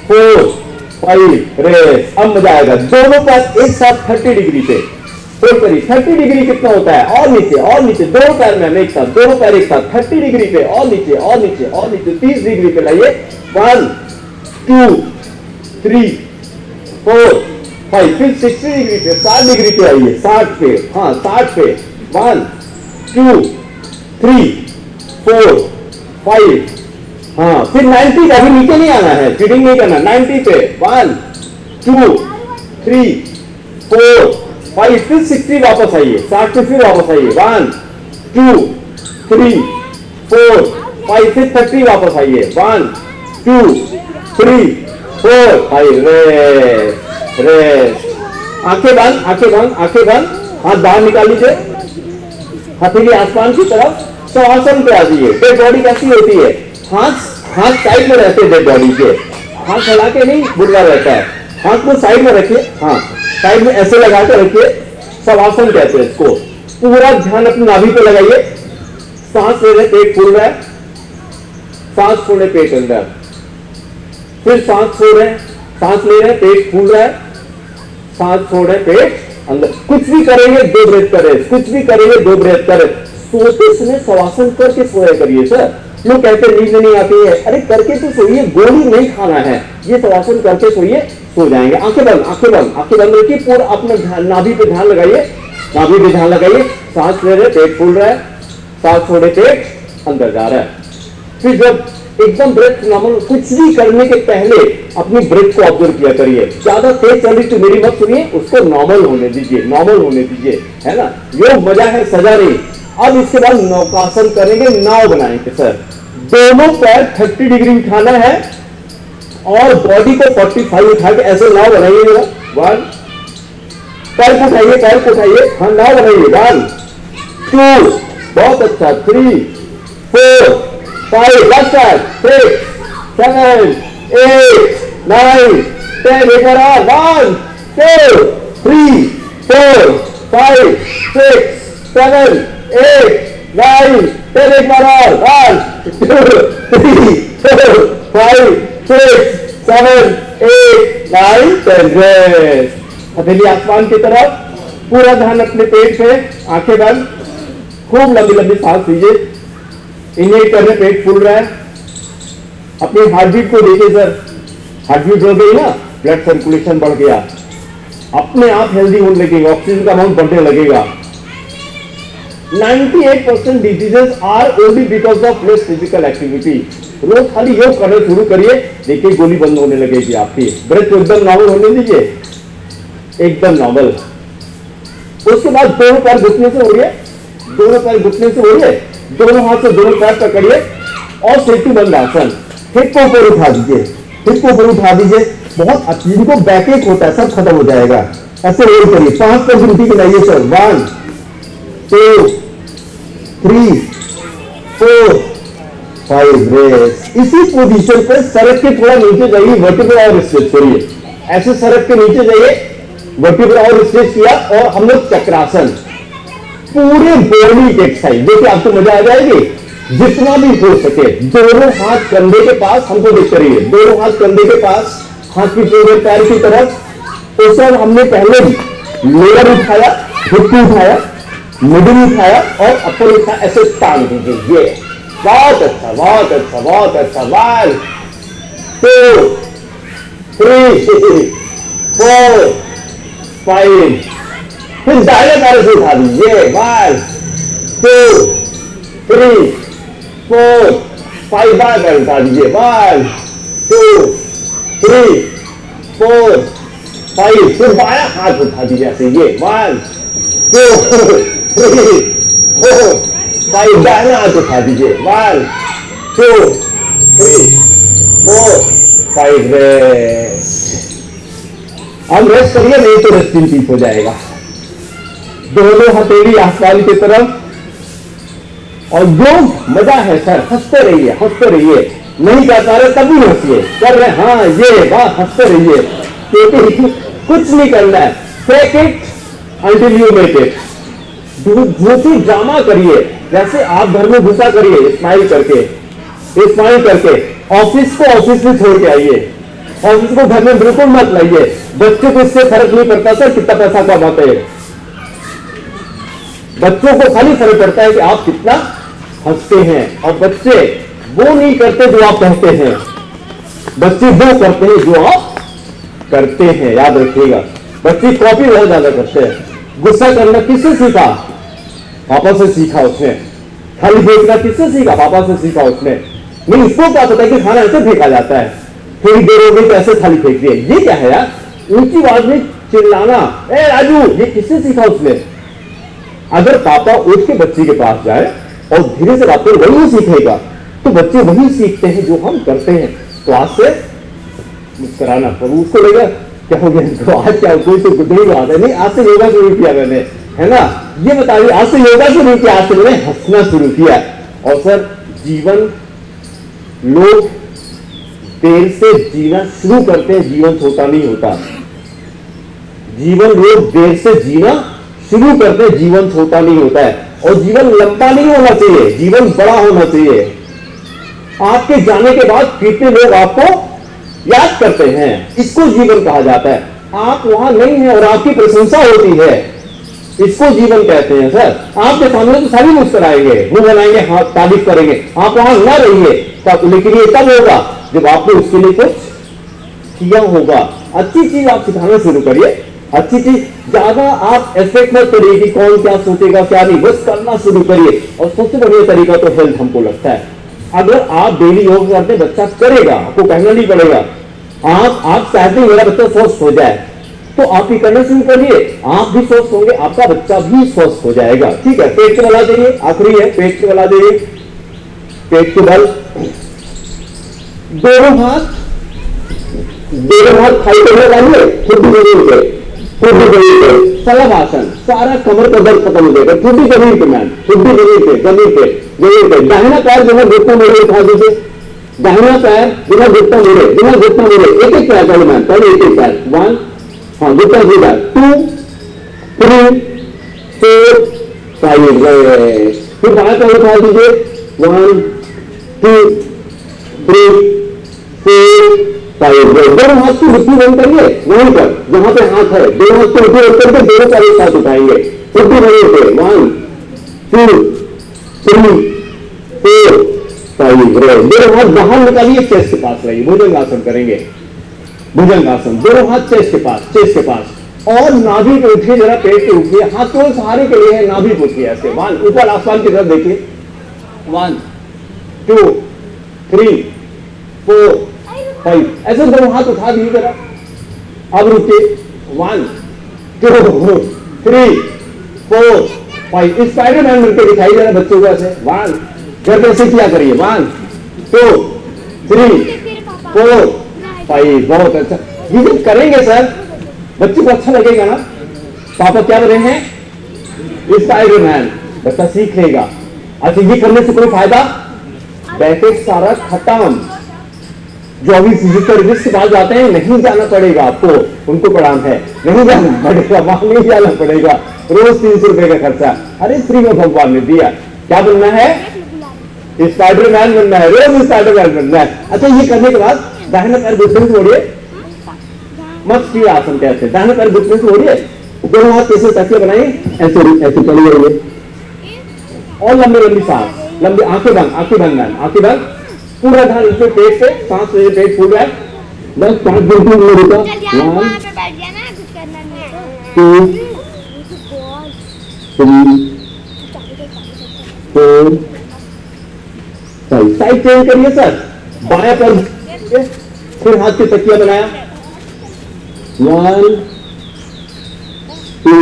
4 5, रेस। अब मजा आएगा, दोनों पैर एक साथ 30 डिग्री पे होल्ड करिए। 30 डिग्री कितना होता है, और नीचे, दोनों पैर में एक साथ, दोनों पैर एक साथ 30 डिग्री पे, और नीचे 30 डिग्री पे लाइए। 1 2 3 4 5, फिर 60 डिग्री पे, 60 डिग्री पे आइए, 60 पे, हाँ 60 पे। 1 2 3 4 5, हाँ फिर 90, अभी नीचे नहीं आना है, फीडिंग नहीं करना, 90 पे। 1 2 3 4 5, फिर 60 वापस आइए, 60 पे फिर वापस आइए। 1 2 3 4 5, फिर 30 वापस आइए। 1 2 3 4 5, रेस्ट। आंखें बंद, आंखें बंद, हाथ बाहर निकाल लीजिए, हथेली आसमान की तरफ, शवासन पे आ जाइए। डेड बॉडी कैसी होती है, हाथ साइड में रहते हैं, डेड बॉडी के हाथ फैला के नहीं, बुला रहता है। हाथ को साइड में रखिए, हाँ साइड में ऐसे लगा के रखिए, शवासन कहते हैं इसको। पूरा ध्यान अपनी नाभि पे लगाइए, सांस ले रहे, पेट फूल रहा है, सांस छोड़े पेट अंदर, फिर सांस छोड़ रहे हैं, सांस ले रहे हैं, पेट फूल रहा है, सांस छोड़ रहे हैं, पेट अंदर। कुछ भी करेंगे 2 ब्रेथ करें, कुछ भी करेंगे 2 ब्रेथ करें। सोते समय शवासन करके सोया करिए सर। लोग कहते नींद नहीं आती है, अरे करके तो सोइए, गोली नहीं खाना है, ये शवासन करके सोइए, सो जाएंगे। आंखें बंद, आंखें बंद, आंखें बंद रखिए, पूरा अपना नाभि पे ध्यान लगाइए, नाभि पे ध्यान लगाइए। सांस ले रहे, पेट फूल रहा है, सांस छोड़े, पेट अंदर जा रहा है। फिर जब एकदम ब्रेथ नॉर्मल, कुछ भी करने के पहले अपनी ब्रेथ को ऑब्जर्व किया करिए। ज्यादा तेज चल रही तो मेरी मत सुनिए, उसको नॉर्मल होने दीजिए, नॉर्मल होने दीजिए, है ना। योग मजा है, सजा नहीं। अब इसके बाद नौकासन करेंगे, नाव बनाएंगे सर। दोनों पैर 30 डिग्री उठाना है और बॉडी को 45 उठा के ऐसे नाव बनाइए मेरा। 1, पैर को उठाइए, पैर को उठाइए, हाँ नाव बनाइए। 1, 2, बहुत अच्छा, 3, 4, 5, लास्ट टाइम, 6, 7, 8, 9, 10, एक बार 1, 2, 3, 4, 5, 6, 7, 8, 9, 10, एक बार 1, 2, 3, 4, 5, 6, 7, 8, 9, 10। हथेली आसमान की तरफ, पूरा ध्यान अपने पेट पे, आंखें बंद, खूब लंबी लंबी सांस लीजिए। इन्हें करने पेट फूल रहा है। अपनी हार्ट बीट को देखिए सर, हार्ट बीट बढ़ गई ना, ब्लड सर्कुलेशन बढ़ गया, अपने आप हेल्दी होने लगेगा, ऑक्सीजन का अमाउंट बढ़ने लगेगा। 98% diseases are only because of less physical activity. रोज खाली योग करना शुरू करिए, देखिए गोली बंद होने लगेगी आपकी। ब्रेथ एकदम नॉर्मल होने दीजिए, एकदम नॉर्मल। उसके बाद दोनों पैर घुटने से उड़िए, दोनों पैर घुटने से उड़िए, दोनों हाथ से दोनों पैर पकड़िए और सेतु बंद आसन। हिप को ऊपर उठा दीजिए, हिप को ऊपर उठा दीजिए। बहुत अच्छी, जिनको बैकएक होता है सब खत्म हो जाएगा। ऐसे रोल करिए, 5 पर गिनती बनाइए सर। 1, 2, 3, 4, 5 रेस्ट। इसी पोजीशन पे सरक के थोड़ा नीचे जाइए, वर्टिब्रा और स्ट्रेच करिए। ऐसे सरक के नीचे जाइए, वर्टिब्रा और स्ट्रेच किया, और हम लोग चक्रासन, पूरे बॉडी की एक्सरसाइज। देखिए आपको मजा आ जाएगी, जितना भी हो सके। दोनों हाथ कंधे के पास, हमको देख करिए, दोनों हाथ कंधे के पास, हाथ की पूरे पैर की तरफ। तो सर हमने पहले लोअर उठाया, घुटने उठाया, मिडिल उठाया और अपर उठाया, ऐसे टांग दीजिए। ये बहुत अच्छा, बहुत अच्छा, बहुत अच्छा। 1, 2, 3, 4, 5, फिर दाहिने पैर से उठा दीजिए। 1, 2, 3, 4, 5, बाएं पैर उठा दीजिए। 1, 2, 3, 4, 5, फिर बायां हाथ उठा दीजिए ऐसे। ये 1, 2, 3, 4, 5, दाहिना हाथ उठा दीजिए। 1, 2, 3, 4, 5 रेस्ट। अब रेस्ट करिए, नहीं तो रेस्ट इन पीस हो जाएगा। दोनों हथेली आसमान की तरफ, और योग मजा है सर, हंसते रहिए, हंसते रहिए। नहीं कर पा रहे तभी हंसिए, कर रहे हाँ ये बात, हंसते रहिए, क्योंकि कुछ नहीं करना है। Fake it until you make it. झूठी ड्रामा करिए, जैसे आप घर में घुसा करिए, स्माइल करके, स्माइल करके। ऑफिस को ऑफिस में छोड़ के आइए, ऑफिस को घर में बिल्कुल मत लाइए। बच्चे को इससे फर्क नहीं पड़ता सर कितना पैसा कमाते हैं, बच्चों को खाली फर्क पड़ता है कि आप कितना हंसते हैं। और बच्चे वो नहीं करते जो आप कहते हैं, बच्चे वो करते हैं जो आप करते हैं, याद रखिएगा। बच्चे कॉपी बहुत ज्यादा करते हैं। गुस्सा करना किससे सीखा? पापा से सीखा उसने। खाली फेंकना किससे सीखा? पापा से सीखा उसने। नहीं, इसको क्या पता है कि खाना ऐसे फेंका जाता है, थोड़ी देर हो गई तो ऐसे थाली फेंक दिए। ये क्या है यार, ऊंची आवाज में चिल्लाना, ए राजू, ये किससे सीखा उसने? अगर पापा उठ के बच्चे के पास जाए और धीरे से बात करें, वही सीखेगा। तो बच्चे वही सीखते हैं जो हम करते हैं। तो आज से मुस्कुराना, पर उसको लगेगा क्या हो गया, तो आज क्या कोई तो गुड नहीं बात है। नहीं, आज से योगा शुरू किया मैंने, है ना। ये बताइए, आज से योगा शुरू किया, आज से मैंने हंसना शुरू किया। और सर जीवन, लोग देर से जीना शुरू करते हैं, जीवन छोटा नहीं होता। जीवन लोग देर से जीना शुरू करते हैं, जीवन छोटा नहीं होता है। और जीवन लंबा नहीं होना चाहिए, जीवन बड़ा होना चाहिए। आपके जाने के बाद कितने लोग आपको याद करते हैं, इसको जीवन कहा जाता है। आप वहां नहीं है और आपकी प्रशंसा होती है, इसको जीवन कहते हैं सर। आपके सामने तो सभी मुस्कुराएंगे, मुंह बनाएंगे, हाथ तारीफ करेंगे, आप वहां ना रहिए तब, लेकिन ये तब होगा जब आपने उसके लिए कुछ किया होगा। अच्छी चीज आप सिखाना शुरू करिए, अच्छी चीज। ज्यादा आप एक्सपेक्ट मत करिए कि कौन क्या सोचेगा क्या नहीं, बस करना शुरू करिए। और सबसे बढ़िया तरीका तो हेल्थ हमको लगता है। अगर आप डेली योग करते बच्चा करेगा, आपको कहना नहीं पड़ेगा। आप चाहते हैं मेरा बच्चा स्वस्थ हो जाए, तो आप ही करना शुरू करिए, आप भी स्वस्थ होंगे, आपका बच्चा भी स्वस्थ हो जाएगा। ठीक है, पेट के बल आ जाइए, आखिरी है, पेट के बल आ जाइए। पेट के बल, दोनों हाथ खाली करने वाले, खुद जमीन पे सलभ आसन, सारा कमर का दर्द खत्म हो जाएगा। खुद जमीन पे मैन, खुद जमीन पे। दाहिना पैर बिना घुटना मोड़े उठा दीजिए, दाहिना पैर बिना घुटना मोड़े, एक एक पैर पहले मैन, पहले एक एक पैर, 1, हाँ घुटना सीधा, 2, 3, 4, 5, फिर बाएं पैर उठा दीजिए, 1, 2, 3, 4, 5। दोनों हाथ की मुट्ठी बंद करिए, वहीं पर जहां पे हाथ है, दोनों हाथ की मुट्ठी बंद करके दोनों पैर एक साथ उठाएंगे, मुट्ठी बंद पे, 1, 2, 3, 4, 5। दोनों हाथ बाहर निकालिए, चेस्ट के पास रहिए, भुजंगासन करेंगे, भुजंगासन। दोनों हाथ चेस्ट के पास, और नाभि पे उठिए, जरा पेट पे उठिए, हाथ केवल सहारे के लिए है, नाभि पे उठिए ऐसे, 1, ऊपर आसमान की तरफ देखिए, 1, 2, 3, 4, 5। ऐसे दोनों हाथ उठा दीजिए जरा, अब रुकिए, 1, 2, 3, 4, 5। स्पाइडरमैन मिलकर दिखाई जरा बच्चों को ऐसे, 1, घर पे ऐसे किया करिए, 1, 2, 3, 4, 5। बहुत अच्छा, ये जब करेंगे सर बच्चे को अच्छा लगेगा ना, पापा क्या बने हैं, स्पाइडरमैन, बच्चा सीख लेगा। अच्छा, ये करने से कोई फायदा, बैकेट सारा खत्म। जो अभी फिजिकल रिस्क के बाद जाते हैं, नहीं जाना पड़ेगा आपको, उनको प्रणाम है, नहीं जाना पड़ेगा, वहां नहीं जाना पड़ेगा, रोज 300 रुपए का खर्चा। अरे फ्री में भगवान ने दिया, क्या बनना है, स्पाइडरमैन बनना है, रोज स्पाइडरमैन बनना है। अच्छा, ये करने के बाद दाहिना पैर घुटने से मोड़िए, मत्स्य आसन कहते हैं, दाहिना पैर घुटने से मोड़िए, दोनों हाथ कैसे तकिया बनाइए, ऐसे चलिए, और लंबी लंबी सांस, लंबी आंखें बंद, पूरा ध्यान इसमें पेट पे, सांस ले, पेट फूल रहा है, 10 5 बिल्कुल नहीं रुका, 1, 2, 3, 4, 5। साइड चेंज करिए सर, बायां पैर, फिर हाथ की तकिया बनाया, 1, 2,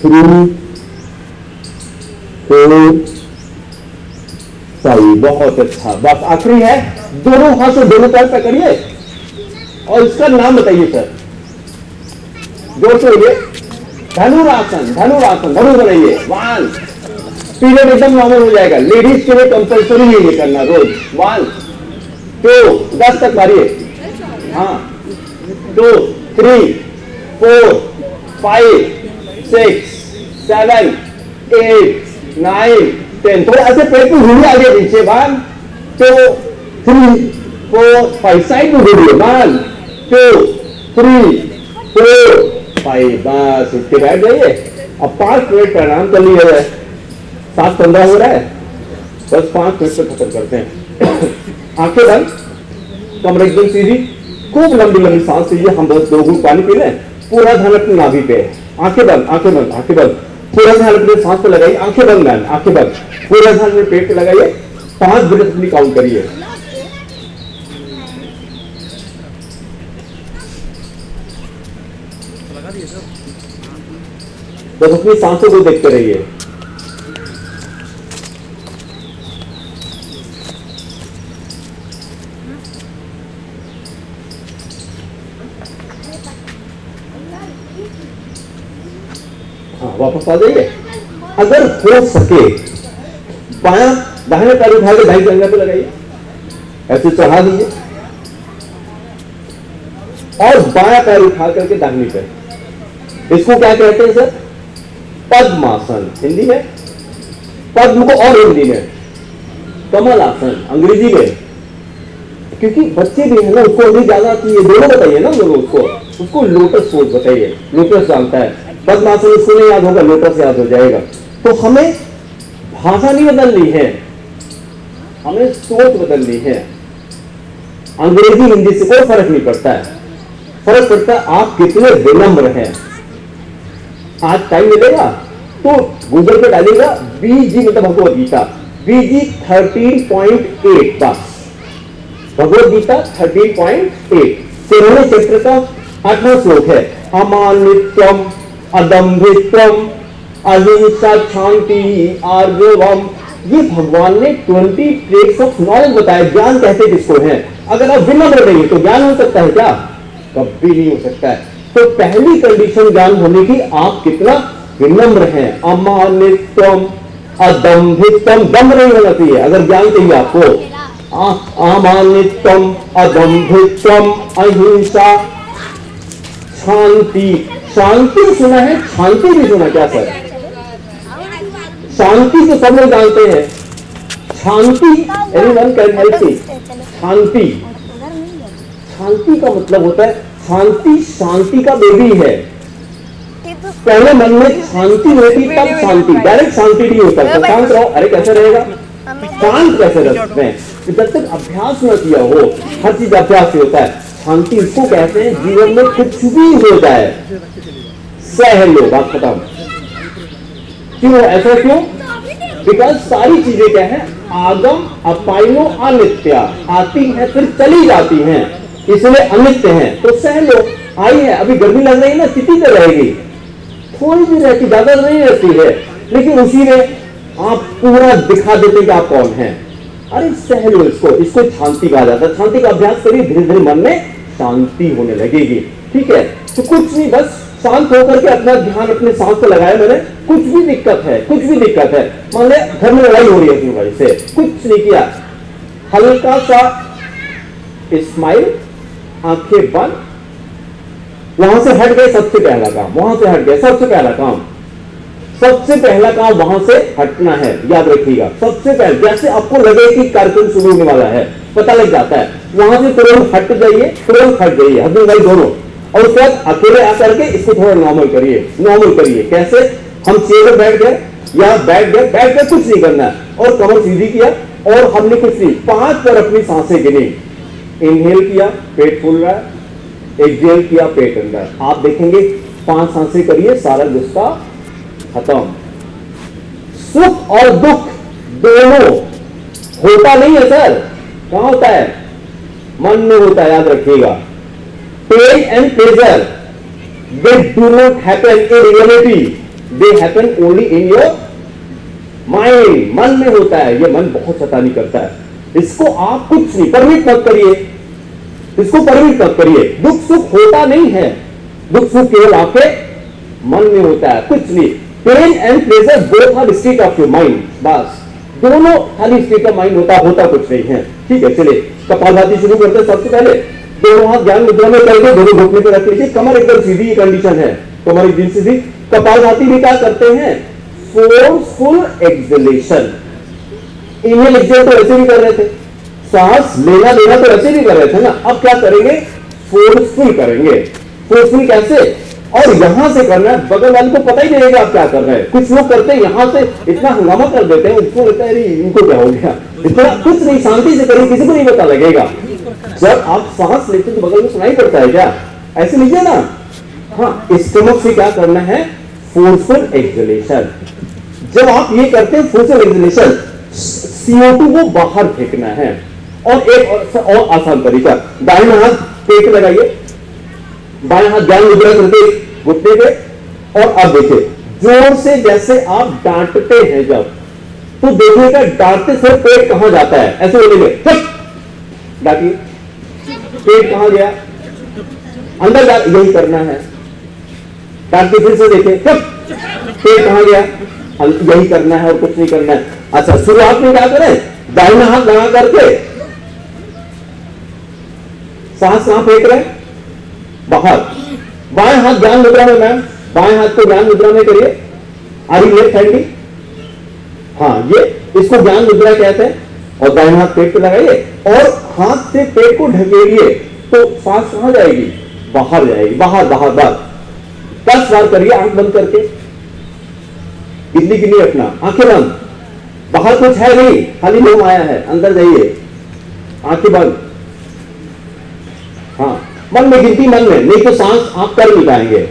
3, 4, 5। बहुत अच्छा, बस आखिरी है, दोनों हाथ से दोनों पैर पकड़िए और इसका नाम बताइए सर, जोर से बोलिए, धनुरासन, धनु बनाइए, 1। पीरियड एकदम नॉर्मल हो जाएगा, लेडीज के लिए कंपल्सरी है ये करना रोज, 1, 2, 10 तक मारिए, हाँ, 2, 3, 4, 5, 6, 7, 8, 9, 10। थोड़ा ऐसे पेट को घूमिए आगे पीछे, 1, 2, 3, 4, 5। साइड में घूमिए, 1, 2, 3, 4, 5। बस उठ के बैठ जाइए। अब 5 मिनट प्रणाम कर लिया जाए, 7:15 हो रहा है, बस 5 मिनट में खत्म करते हैं। आंखें बंद, कमर एकदम सीधी, खूब लंबी लंबी सांस लीजिए। हम बस 2 घूंट पानी पी लें, पूरा ध्यान अपनी नाभि पे, आंखें बंद, पूरा ध्यान अपने सांस पे लगाइए, आंखें बंद, पूरा ध्यान अपने पेट पे लगाइए, 5 मिनट अपनी काउंट करिए। बस अपनी सांसों को देखते रहिए। हाँ, वापस आ जाइए। अगर हो सके बायां दाहिने पैर उठा के दाहिने जंघा पे लगाइए, ऐसे चढ़ा दीजिए, और बायां पैर उठा करके दाहिनी पे। इसको क्या कहते हैं सर, पद्मासन हिंदी में, पद्म को और हिंदी में कमल आसन अंग्रेजी में, क्योंकि बच्चे भी है ना, उसको अंग्रेजी ज्यादा आती है, दोनों बताइए ना लोगों उसको लोटस पोज बताइए, लोटस जानता है, पद्मासन उसको नहीं याद होगा, लोटस याद हो जाएगा। तो हमें भाषा नहीं बदलनी है, हमें सोच बदलनी है। अंग्रेजी हिंदी से कोई फर्क नहीं पड़ता है, फर्क पड़ता है आप कितने विनम्र हैं। आज टाइम मिलेगा तो गूगल पे डालिएगा बीजी मतलब भगवद गीता, बीजी 13.8 बस, भगवद गीता 13.8 13वें चैप्टर का 8वां श्लोक है, अमानित्यम अदम्भित्वम अहिंसा शांति आर्जवम। ये भगवान ने 20 ट्रेट्स ऑफ नॉलेज बताए। ज्ञान कहते किसको है? अगर आप विनम्र नहीं तो ज्ञान हो सकता है क्या? कभी नहीं हो सकता है। तो पहली कंडीशन ज्ञान होने की, आप कितना विनम्र हैं। अमानित्यम अदम्भित्वम, दम नहीं होना चाहिए अगर ज्ञान चाहिए आपको। अमानित्यम अदम्भित्वम अहिंसा शांति। शांति सुना है, शांति भी सुना क्या सर? शांति तो सब लोग जानते हैं। शांति एनीवन कैन हेल्प मी। शांति, शांति का मतलब होता है शांति, शांति का बेबी है। पहले मन में शांति होती तब शांति, डायरेक्ट शांति नहीं होता। शांत रहो, अरे कैसे रहेगा, शांत कैसे रह सकते हैं? जब तक अभ्यास न किया हो, हर चीज अभ्यास से होता है। शांति इसको कहते हैं जीवन में कुछ भी हो जाए सह लो, बात खत्म। क्यों ऐसा? क्यों? बिकॉज सारी चीजें क्या है? आगम अपाइनो अनित्या, आती है फिर चली जाती हैं, इसलिए अनित्य है। तो सह लो। आई है, अभी गर्मी लग रही है ना, स्थिति तो रहेगी, थोड़ी भी रहती, ज्यादा नहीं रहती है, लेकिन उसी में आप पूरा दिखा देते कि आप कौन हैं। अरे सह लो इसको, इसको शांति कहा जाता है। शांति का अभ्यास करिए, धीरे धीरे मन में शांति होने लगेगी। ठीक है, तो कुछ नहीं, बस शांत होकर के अपना ध्यान अपने सांस पे लगाया मैंने। कुछ भी दिक्कत है, कुछ भी दिक्कत है, मान ले घर में लड़ाई हो रही है अपनी भाई से, कुछ नहीं किया, हल्का सा स्माइल, आंखें बंद, वहां से हट गए। सबसे पहला काम वहां से हट गए, सबसे पहला काम, सबसे पहला काम वहां से हटना है, याद रखिएगा। सबसे पहले जैसे आपको लगे कि कार्यक्रम शुरू होने वाला है, पता लग जाता है, वहां से तुरंत हट जाइए, तुरंत हट जाइए, हस्बैंड वाइफ दोनों। और उसके बाद अकेले आकर के इसको थोड़ा नॉर्मल करिए। नॉर्मल करिए कैसे? हम चेयर पर बैठ गए या बैठ गए कुछ नहीं करना है, और कमर सीधी किया, और हमने कुछ नहीं, 5 पर अपनी सांसें गिनी। इनहेल किया, पेट फूल रहा है, एक्सहेल किया, पेट अंदर। आप देखेंगे 5 सांसें करिए, सारा गुस्सा खत्म। सुख और दुख दोनों होता नहीं है सर, कहां होता है? मन में होता है, याद रखिएगा। Pain and pleasure, they do not happen in reality, they happen only in your mind. मन में होता है, ये मन बहुत शैतानी करता है। इसको आप कुछ नहीं, परमिट मत करिए, इसको परमिट मत करिए। दुख सुख होता नहीं है, दुख सुख केवल आपके मन में होता है, कुछ नहीं। Pain and pleasure both are state of your mind, बस दोनों खाली स्टेट ऑफ माइंड होता कुछ नहीं है। ठीक है, चलिए कपालभाति शुरू करते हैं। सबसे पहले दोनों हाथ ज्ञान मुद्रा में करके दोनों घुटने पे रख लीजिए, कमर एकदम सीधी, कंडीशन है कमर एकदम सीधी। कपालभाति भी क्या करते हैं? Forceful exhalation. इनहेल एक्सहेल तो ऐसे भी कर रहे थे, सांस लेना देना तो ऐसे भी कर रहे थे ना, अब क्या करेंगे? फोर्सफुल करेंगे। फोर्सफुल कैसे? और यहां से करना है, बगल वाले को पता ही नहीं रहेगा आप क्या कर रहे हैं। कुछ लोग करते हैं यहां से इतना हंगामा कर देते हैं, उसको लगता है इनको क्या हो गया, इतना कुछ नहीं, शांति से करिए, किसी को नहीं पता लगेगा। जब आप सांस लेते तो बगल में सुनाई पड़ता है क्या? ऐसे लीजिए ना। हाँ, स्टमक से क्या करना है? Forceful exhalation. जब आप ये करते हैं फोर्सफुल एक्सहेलेशन, CO2 को बाहर फेंकना है। और एक और आसान तरीका, दाहिना हाथ पेट लगाइए, बाएं हाथ ज्ञान मुद्रा करके घुटने पे, और अब देखिए जोर से जैसे आप डांटते हैं जब, तो देखिएगा डांटते से पेट कहां जाता है, ऐसे बोलेंगे डांटिए, पेट कहां गया? अंदर जा, यही करना है। डांटते फिर से देखें, पेट कहां गया? यही करना है और कुछ नहीं करना है। अच्छा, शुरुआत में क्या करें? दाहिना हाथ लगा करके सांस कहां फेंक रहे? बाहर। बाएं हाथ ज्ञान मुद्रा में, मैम बाएं हाथ को ज्ञान मुद्रा में करिए। Are you left handy? हाँ, ये इसको ज्ञान मुद्रा कहते हैं। और दाएं हाथ पेट पे लगाइए और हाथ से पेट को ढकेलिए तो सांस कहां जाएगी, बाहर जाएगी, बाहर बाहर बाहर। 10 बार करिए आंख बंद करके, कितनी रखना, आंखें बंद, बाहर कुछ है नहीं, खाली लोम आया है, अंदर जाइए, आंखें बंद। हाँ, मन में गिनती, मन में, नहीं तो सांस आप कर नहीं पाएंगे।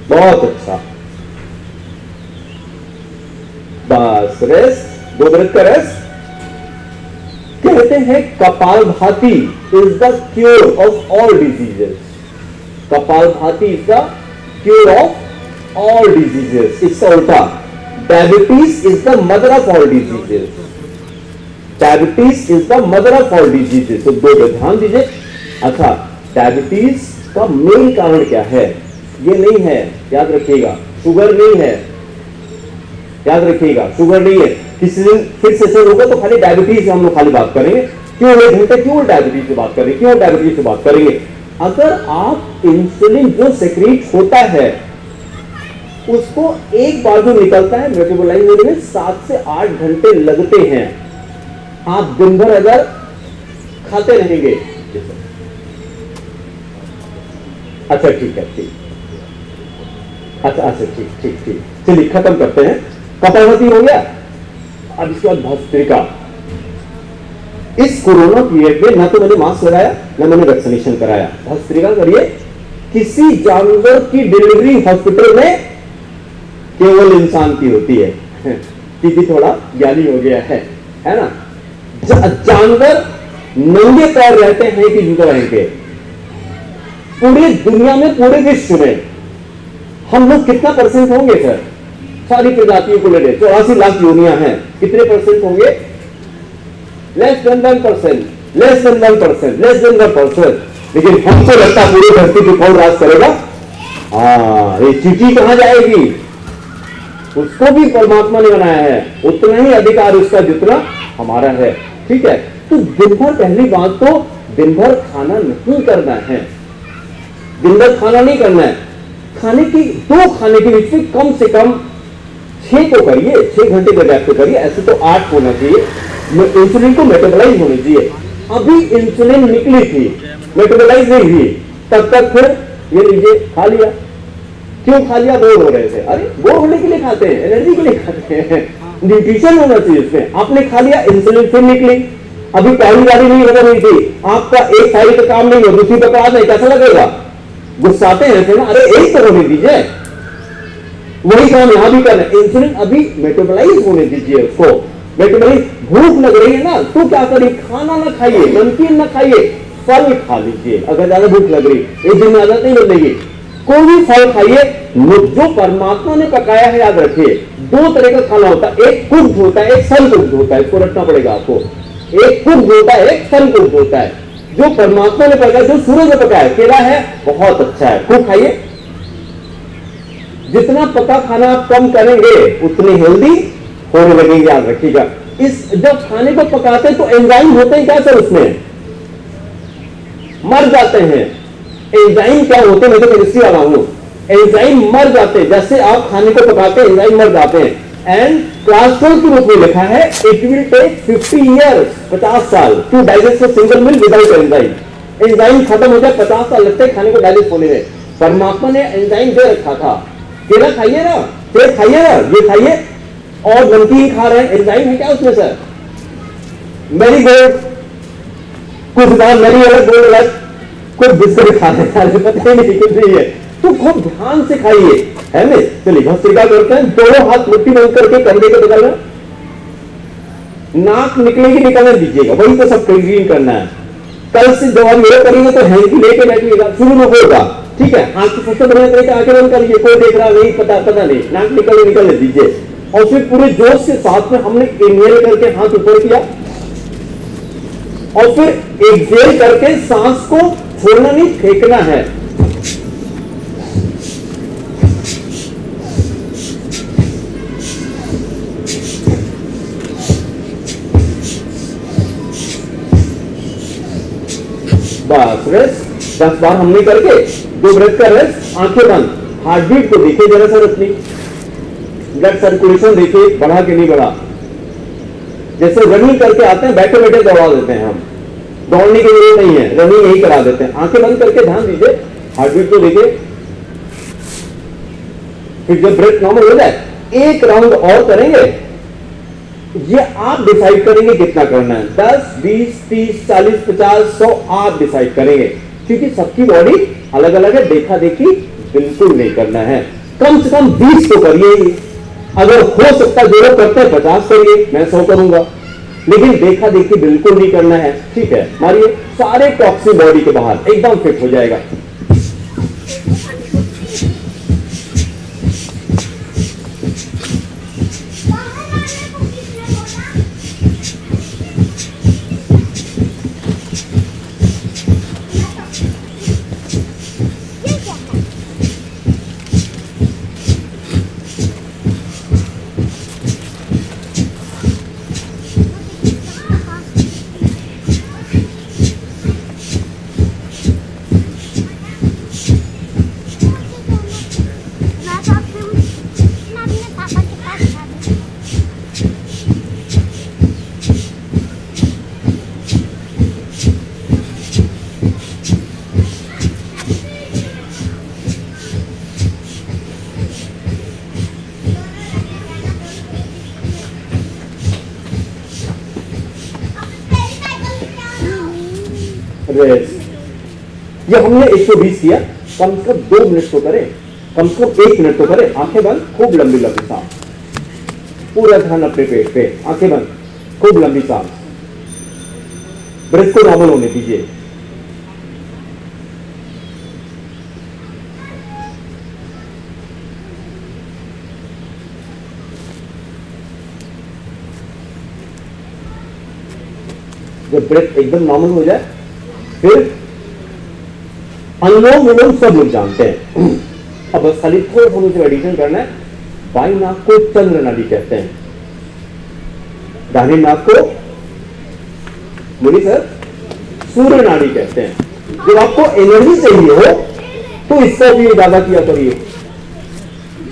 बहुत अच्छा, बस रेस्ट, 2 मिनट का रेस्ट। कहते हैं kapalbhati is the cure of all diseases. Kapalbhati is the cure of all diseases. इसका उल्टा, diabetes is the mother of all diseases. Diabetes is the mother of all diseases. तो 2 पे ध्यान दीजिए। अच्छा, डायबिटीज का मेन कारण क्या है? ये नहीं है, याद रखिएगा, शुगर नहीं है, याद रखिएगा, शुगर नहीं है। किसी दिन फिर सेशन होगा तो खाली डायबिटीज से हम लोग खाली बात करेंगे। क्यों 1 घंटे क्यों डायबिटीज से बात करेंगे, क्यों डायबिटीज से बात करेंगे? अगर आप इंसुलिन जो सेक्रेट होता है उसको एक बार जो निकलता है मेटाबोलाइज होने में 7 से 8 घंटे लगते हैं। आप दिन भर अगर खाते रहेंगे, अच्छा ठीक है, ठीक, अच्छा ठीक ठीक ठीक, चलिए खत्म करते हैं। कपालभाति हो गया। अब इसके बाद भस्त्रिका। इस कोरोना पीरियड में ना तो मैंने मास्क लगाया ना मैंने वैक्सीनेशन कराया। भस्त्रिका करिए। किसी जानवर की डिलीवरी हॉस्पिटल में केवल इंसान की होती है, क्योंकि थोड़ा ज्ञानी हो गया है ना। जानवर नंगे पैर रहते हैं कि जूता पहन के। पूरी दुनिया में, पूरे विश्व में हम लोग कितना परसेंट होंगे सर? सारी प्रजातियों को ले लें 84 लाख योनियां हैं, कितने परसेंट होंगे? Less than 1%, less than 1%, less than 1%। लेकिन हमको लगता है पूरी धरती पे कौन राज करेगा? ये चींटी कहां जाएगी? उसको भी परमात्मा ने बनाया है, उतना ही अधिकार उसका जितना हमारा है। ठीक है, तो दिन भर, पहली बात तो दिन भर खाना नहीं करना है, दिन भर खाना नहीं करना है। खाने की 2 खाने के बीच में कम से कम 6 को करिए, 6 घंटे के गैप पे करिए। ऐसे तो 8 होना चाहिए। इंसुलिन को मेटाबोलाइज होनी चाहिए। अभी इंसुलिन निकली थी, मेटाबोलाइज नहीं हुई, तब तक फिर ये लीजिए खा लिया। क्यों खा लिया? बोर हो रहे थे। अरे बोर होने के लिए खाते हैं, एनर्जी के लिए खाते हैं, न्यूट्रिशन होना चाहिए इसमें। आपने खा लिया, इंसुलिन फिर निकली। अभी पहली बारी नहीं बदल रही थी, आपका एक साइड का काम नहीं हो, दूसरी पर पकड़ा नहीं, कैसा लगेगा? गुस्साते हैं ना, अरे एक तो होने दीजिए। वही काम यहां भी करना है। इंसुलिन अभी मेटाबोलाइज होने दीजिए उसको। मेटाबोलाइज, भूख लग रही है ना, तो क्या करिए? खाना ना खाइए, नमकीन ना खाइए, फल खा लीजिए। अगर ज्यादा भूख लग रही, एक दिन में आदत नहीं बदलेगी। कोई भी फल खाइए जो परमात्मा ने पकाया है। याद रखिए, 2 तरह का खाना होता है, एक कुक्ड होता है, एक सन कुक्ड होता है। इसको रखना पड़ेगा आपको। एक कुक्ड होता है, एक सन कुक्ड होता है। जो परमात्मा ने पकाया, जो सूरज ने पकाया, केला है बहुत अच्छा है, खूब खाइए। जितना पका खाना आप कम करेंगे उतने हेल्दी होने लगेंगे। याद रखिएगा, इस जब खाने को पकाते हैं तो एंजाइम होते हैं क्या सर? उसमें मर जाते हैं। एंजाइम क्या होते हैं? मैं तो केमिस्ट्री वाला हूं। एंजाइम मर जाते हैं। जैसे आप खाने को पकाते हैं, एंजाइम मर जाते हैं। एंड क्लास 12 के रूप में लिखा है, इट विल टेक 50 years, 50 साल to digest a single meal without enzyme. Enzyme खत्म हो जाए, 50 साल लगते हैं खाने को डाइजेस्ट होने में। परमात्मा ने एंजाइम दे रखा था। केला खाइए ना, सेब खाइए ना, ये खाइए, और नमकीन खा रहे हैं, एंजाइम है क्या उसमें सर? मेरी गोल्ड, कुछ बार मेरी अलग, गोल्ड अलग, कुछ बिस्किट खा रहे हैं, पता ही नहीं कुछ नहीं है। तो खूब ध्यान से खाइए, है ना। चलिए भस्त्रिका करते हैं। दोनों हाथ मुट्ठी बंद करके कंधे को निकालना, नाक निकलेगी, निकलने दीजिएगा। वही तो सब क्लीन करना है। कल से जब आप ये करेंगे तो हैंकी लेके बैठिएगा, शुरू में होगा। ठीक है, आंख सबसे बढ़िया तरीके आंखें बंद कर लीजिए, कोई देख रहा नहीं, पता नहीं, नाक निकलने दीजिए। और फिर पूरे जोश के साथ में हमने इनहेल करके हाथ ऊपर किया और फिर एक्सहेल करके सांस को छोड़ना नहीं, फेंकना है। बस रेस्ट 10 बार हमने करके 2 ब्रेथ का रेस्ट, आंखें बंद, हार्ट बीट को देखिए जरा सर अपनी, ब्लड सर्कुलेशन देखिए बढ़ा के नहीं बढ़ा। जैसे रनिंग करके आते हैं बैठे बैठे दौड़ा देते हैं हम, दौड़ने की जरूरत नहीं है, रनिंग यही करा देते हैं। आंखें बंद करके ध्यान दीजिए, हार्ट बीट को देखिए। फिर जब ब्रेथ नॉर्मल हो जाए 1 राउंड और करेंगे। ये आप डिसाइड करेंगे कितना करना है, 10, 20, 30, 40, 50, 100 आप डिसाइड करेंगे, क्योंकि सबकी बॉडी अलग अलग है। देखा देखी बिल्कुल नहीं करना है, कम से कम 20 तो करिए। अगर हो सकता जो लोग करते हैं 50 करिए, मैं 100 करूंगा, लेकिन देखा देखी बिल्कुल नहीं करना है। ठीक है, मारिए, सारे टॉक्सिक बॉडी के बाहर, एकदम फिट हो जाएगा। ये हमने 120 किया, कम से कम 2 मिनट तो करें, कम से कम 1 मिनट तो करें। आंखें बंद, खूब लंबी लंबी सांस, पूरा ध्यान अपने पेट पे, आंखें बंद, खूब लंबी सांस, ब्रेथ को नॉर्मल होने दीजिए। जब ब्रेथ एकदम नॉर्मल हो जाए फिर अनुलोम विलोम सब लोग जानते हैं। अब बस खाली थोड़ा सा मुझे एडिशन करना है। बाई नाक को चंद्र नाड़ी कहते हैं, दाहिने नाक को बोली सर सूर्य नाड़ी कहते हैं। जब आपको एनर्जी चाहिए हो तो इसका भी ज्यादा किया करिए।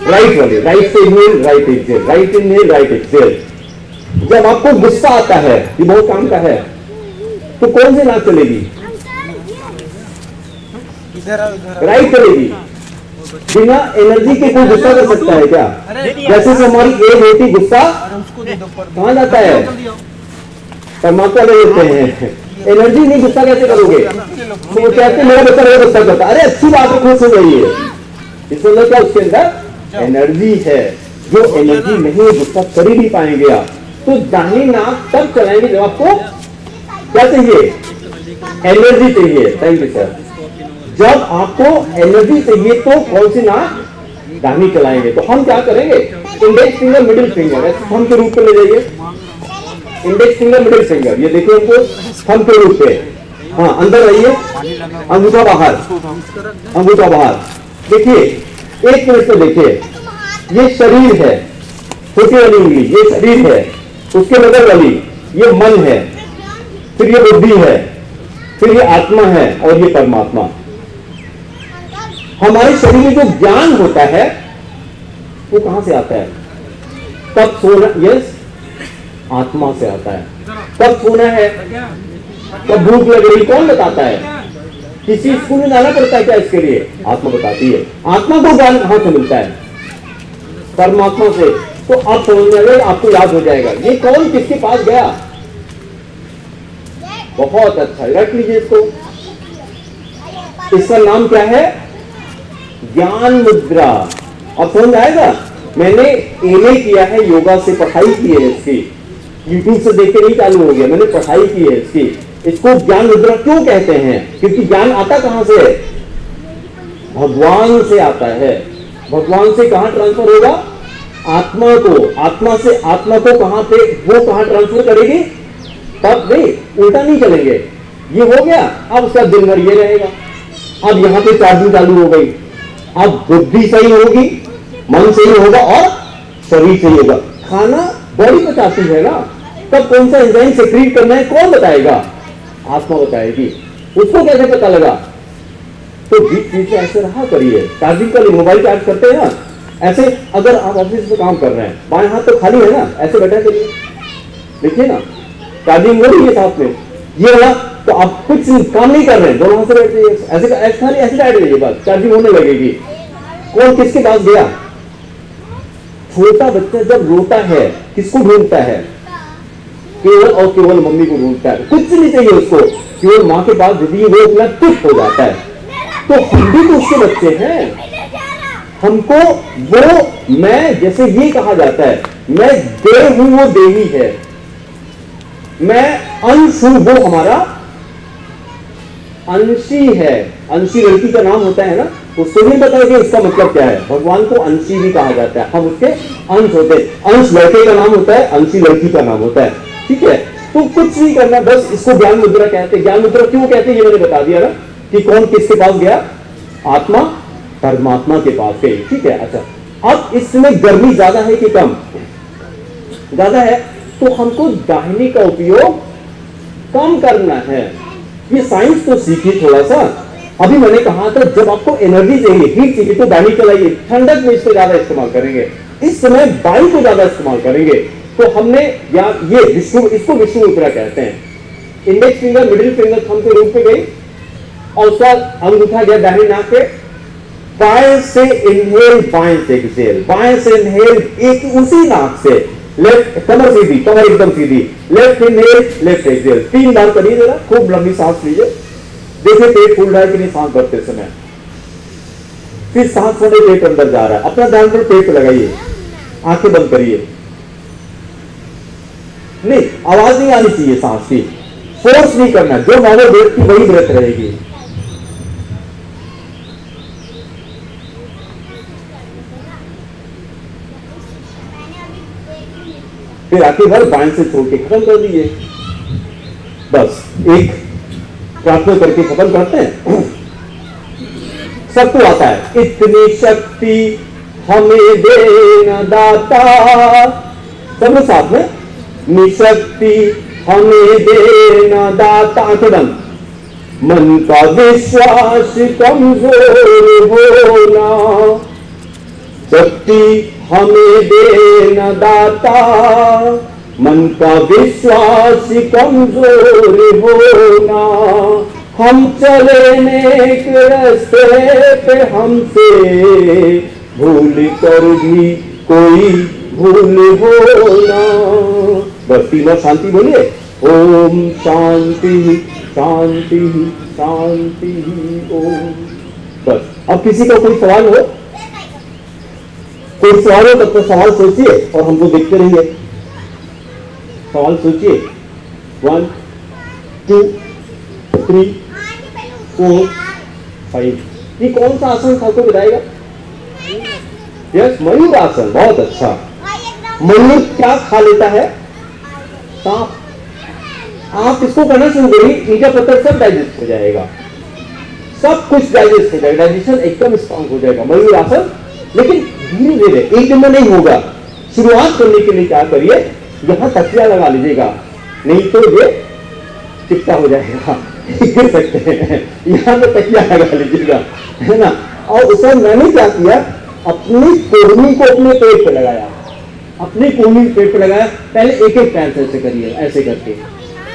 राइट वाले, राइट से inhale, right exhale, right inhale, right exhale. जब आपको गुस्सा आता है, ये बहुत काम का है, तो कौन सी नाक चलेगी? राइट चलेगी। बिना एनर्जी के कोई गुस्सा कर सकता है क्या? जैसे से हमारी एज होती, गुस्सा कहां जाता है? परमात्मा ले लेते हैं। एनर्जी नहीं, गुस्सा कैसे करोगे? तो वो कहते हैं मेरा बच्चा मेरा गुस्सा करता। अरे अच्छी बात है, खुश हो जाइए। इसमें मतलब क्या, उसके अंदर एनर्जी है। जो एनर्जी नहीं, गुस्सा कर ही नहीं पाएंगे आप। तो दाहिनी नाक तब चलाएंगे जब आपको क्या चाहिए? एनर्जी चाहिए। Thank you sir. जब आपको एनर्जी चाहिए तो कौन सी नाक? दाहिनी चलाएंगे। तो हम क्या करेंगे? Index finger, middle finger thumb के रूप में ले जाइए। इंडेक्स फिंगर, मिडिल फिंगर, ये देखिए इनको थंब के रूप पे। हाँ, अंदर आइए, अंगूठा बाहर, अंगूठा बाहर। देखिए 1 मिनट से देखिए, ये शरीर है, छोटी वाली उंगली ये शरीर है, उसके बगल वाली ये मन है, फिर ये बुद्धि है, फिर ये आत्मा है और ये परमात्मा। हमारे शरीर में जो ज्ञान होता है वो कहां से आता है? कब सोना? यस, आत्मा से आता है। कब सोना है, कब भूख लग रही, कौन बताता है? किसी स्कूल में जाना पड़ता है क्या इसके लिए? आत्मा बताती है। आत्मा को ज्ञान कहां से मिलता है? परमात्मा से। तो आप समझ में आएगा, आपको याद हो जाएगा ये कौन किसके पास गया। बहुत अच्छा, रख लीजिए इसको। इसका नाम क्या है? ज्ञान मुद्रा। अब समझ आएगा? मैंने एमए किया है, योगा से पढ़ाई की है इसकी, यूट्यूब से देख के नहीं चालू हो गया, मैंने पढ़ाई की है इसकी। इसको ज्ञान मुद्रा क्यों कहते हैं? क्योंकि ज्ञान आता कहां से? भगवान से आता है। भगवान से कहां ट्रांसफर होगा? आत्मा को। आत्मा से आत्मा को कहां पे, वो कहां ट्रांसफर करेगी? तब नहीं, उल्टा नहीं चलेंगे। ये हो गया, अब उसका दिन भर ये रहेगा। अब यहां पे चार्जिंग चालू हो गई। अब बुद्धि सही होगी, मन सही होगा और शरीर सही होगा। खाना बॉडी पचाती है ना, तब कौन सा एंजाइम सेक्रीट करना है कौन बताएगा? आत्मा बताएगी। उसको कैसे पता लगा? तो बीच बीच में ऐसे रहा करिए। चार्जिंग का मोबाइल चार्ज करते हैं ना, ऐसे अगर आप ऑफिस में काम कर रहे हैं, बाएं हाथ तो खाली है ना, ऐसे बैठा करिए, देखिए ना चार्जिंग हो रही है साथ में, ये वाला तो आप कुछ काम नहीं कर रहे हैं, दोनों हाथ से बैठ जाइए, ऐसे खाली ऐसे बैठ जाइए, बस चार्जिंग होने लगेगी। कौन किसके पास गया? छोटा बच्चा जब रोता है किसको ढूंढता है? केवल और केवल मम्मी को ढूंढता है, कुछ नहीं चाहिए उसको, केवल माँ के पास यदि वो अपना चुप हो जाता है। तो हम भी तो उसके बच्चे हैं, हमको वो मैं जैसे ये कहा जाता है, मैं देह हूं वो देही है, मैं अंश हूं वो हमारा अंशी है। अंशी लड़की का नाम होता है ना, उसको नहीं पता है कि इसका मतलब क्या है। भगवान को अंशी भी कहा जाता है, हम उसके अंश होते हैं। अंश लड़के का नाम होता है, अंशी लड़की का नाम होता है, ठीक है। तो कुछ नहीं करना, बस इसको ज्ञान मुद्रा कहते हैं। ज्ञान मुद्रा क्यों कहते हैं ये मैंने बता दिया ना, कि कौन किसके पास गया? आत्मा परमात्मा के पास गई, ठीक है। अच्छा, अब इसमें गर्मी ज्यादा है कि कम? ज्यादा है, तो हमको दाहिनी का उपयोग कम करना है। ये साइंस तो सीखिए थोड़ा सा। अभी मैंने कहा था जब आपको एनर्जी चाहिए, हीट चाहिए, तो दाहिनी चलाइए। ठंडक में इसको ज्यादा इस्तेमाल करेंगे, इस समय बाई को ज्यादा इस्तेमाल करेंगे। तो हमने या ये विष्णु, इसको विष्णु मुद्रा कहते हैं। Index finger middle finger thumb के रूप में गई और उसका अंगूठा गया दाहिने नाक पे। बाएं से इनहेल, बाएं से एक्सहेल, बाएं से इनहेल एक उसी नाक से, लेफ्ट कमर सीधी, कमर एकदम सीधी, लेफ्ट इनहेल, लेफ्ट एक्सहेल, 3 बार करिए जरा, खूब लंबी सांस लीजिए। देखिए पेट फूल रहा है कि नहीं सांस भरते समय। फिर सांस छोड़े, पेट अंदर जा रहा है, अपना ध्यान पर पेट पे लगाइए, आंखें बंद करिए। नहीं, आवाज नहीं आनी चाहिए सांस की, फोर्स नहीं करना, जो नॉर्मल ब्रेथ की वही ब्रेथ रहेगी। फिर आखिर भर बाएं से छोड़ के खत्म कर दीजिए। बस एक प्रार्थना करके खत्म करते हैं। सबको आता है, इतनी शक्ति हमें देना दाता, सब लोग साथ में, निशक्ति हमें देना दाता। आंखें बंद, मन का विश्वास कमजोर होना, शक्ति हमें देना दाता, मन का विश्वास कमजोर होना। हम चले नेक रास्ते पे, हमसे भूल कर भी कोई भूल होना। बस 3 बार शांति बोलिए, ओम शांति शांति शांति ओम। बस अब किसी का कोई सवाल हो, कोई सवाल हो तब तो सवाल सोचिए और हमको देखते रहिए। सवाल सोचिए, 1 2 3 4 5। ये कौन सा आसन सबको बताएगा? यस, मयूर आसन, बहुत अच्छा। मयूर क्या खा लेता है? सांप। आप इसको करना शुरू करिए, ईजा पत्थर सब डाइजेस्ट हो जाएगा, सब कुछ डाइजेस्ट हो जाएगा, डाइजेशन एकदम स्ट्रांग हो जाएगा। मयूर आसन, लेकिन धीरे धीरे, एक दिन में नहीं होगा। शुरुआत करने के लिए क्या करिए, यहां तकिया लगा लीजिएगा, नहीं तो ये चिपटा हो जाएगा, गिर सकते हैं। यहां पे तकिया लगा लीजिएगा, है ना। और उसमें मैंने क्या किया, अपनी कोहनी को अपने पेट पे लगाया, अपनी कोहनी पेट पे लगाया। पहले एक एक पैर से ऐसे करिए, ऐसे करके,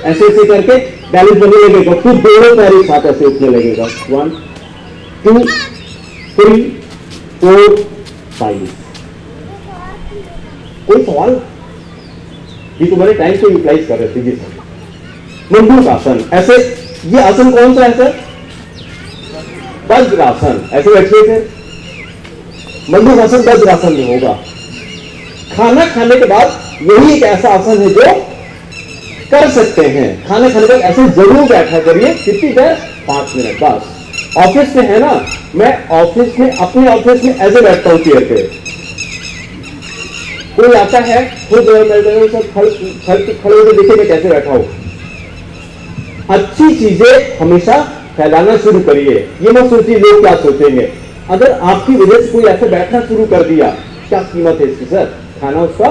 ऐसे ऐसे करके बैलेंस बनने लगेगा। फिर दोनों पैर एक साथ ऐसे उठने लगेगा। 1 2 3 4 5। कोई सवाल? ये तुम्हारे टाइम को यूटिलाइज कर रहे थे जी सर। मंडूक आसन, ऐसे, ये आसन कौन सा है सर? वज्रासन, ऐसे बैठिए थे। मंडूक आसन वज्रासन में होगा। खाना खाने के बाद यही एक ऐसा आसन है जो कर सकते हैं। खाना खाने के बाद ऐसे जरूर बैठा करिए। कितनी देर? 5 मिनट बस। ऑफिस में है ना, मैं ऑफिस में, अपने ऑफिस में ऐसे बैठता हूँ चेयर पे। कोई आता है, खुद खड़े होकर देखिए मैं कैसे बैठा हूं। अच्छी चीजें हमेशा फैलाना शुरू करिए। ये मत सोचिए लोग क्या सोचेंगे। अगर आपकी वजह से कोई ऐसे बैठना शुरू कर दिया, क्या कीमत है इसकी सर? खाना उसका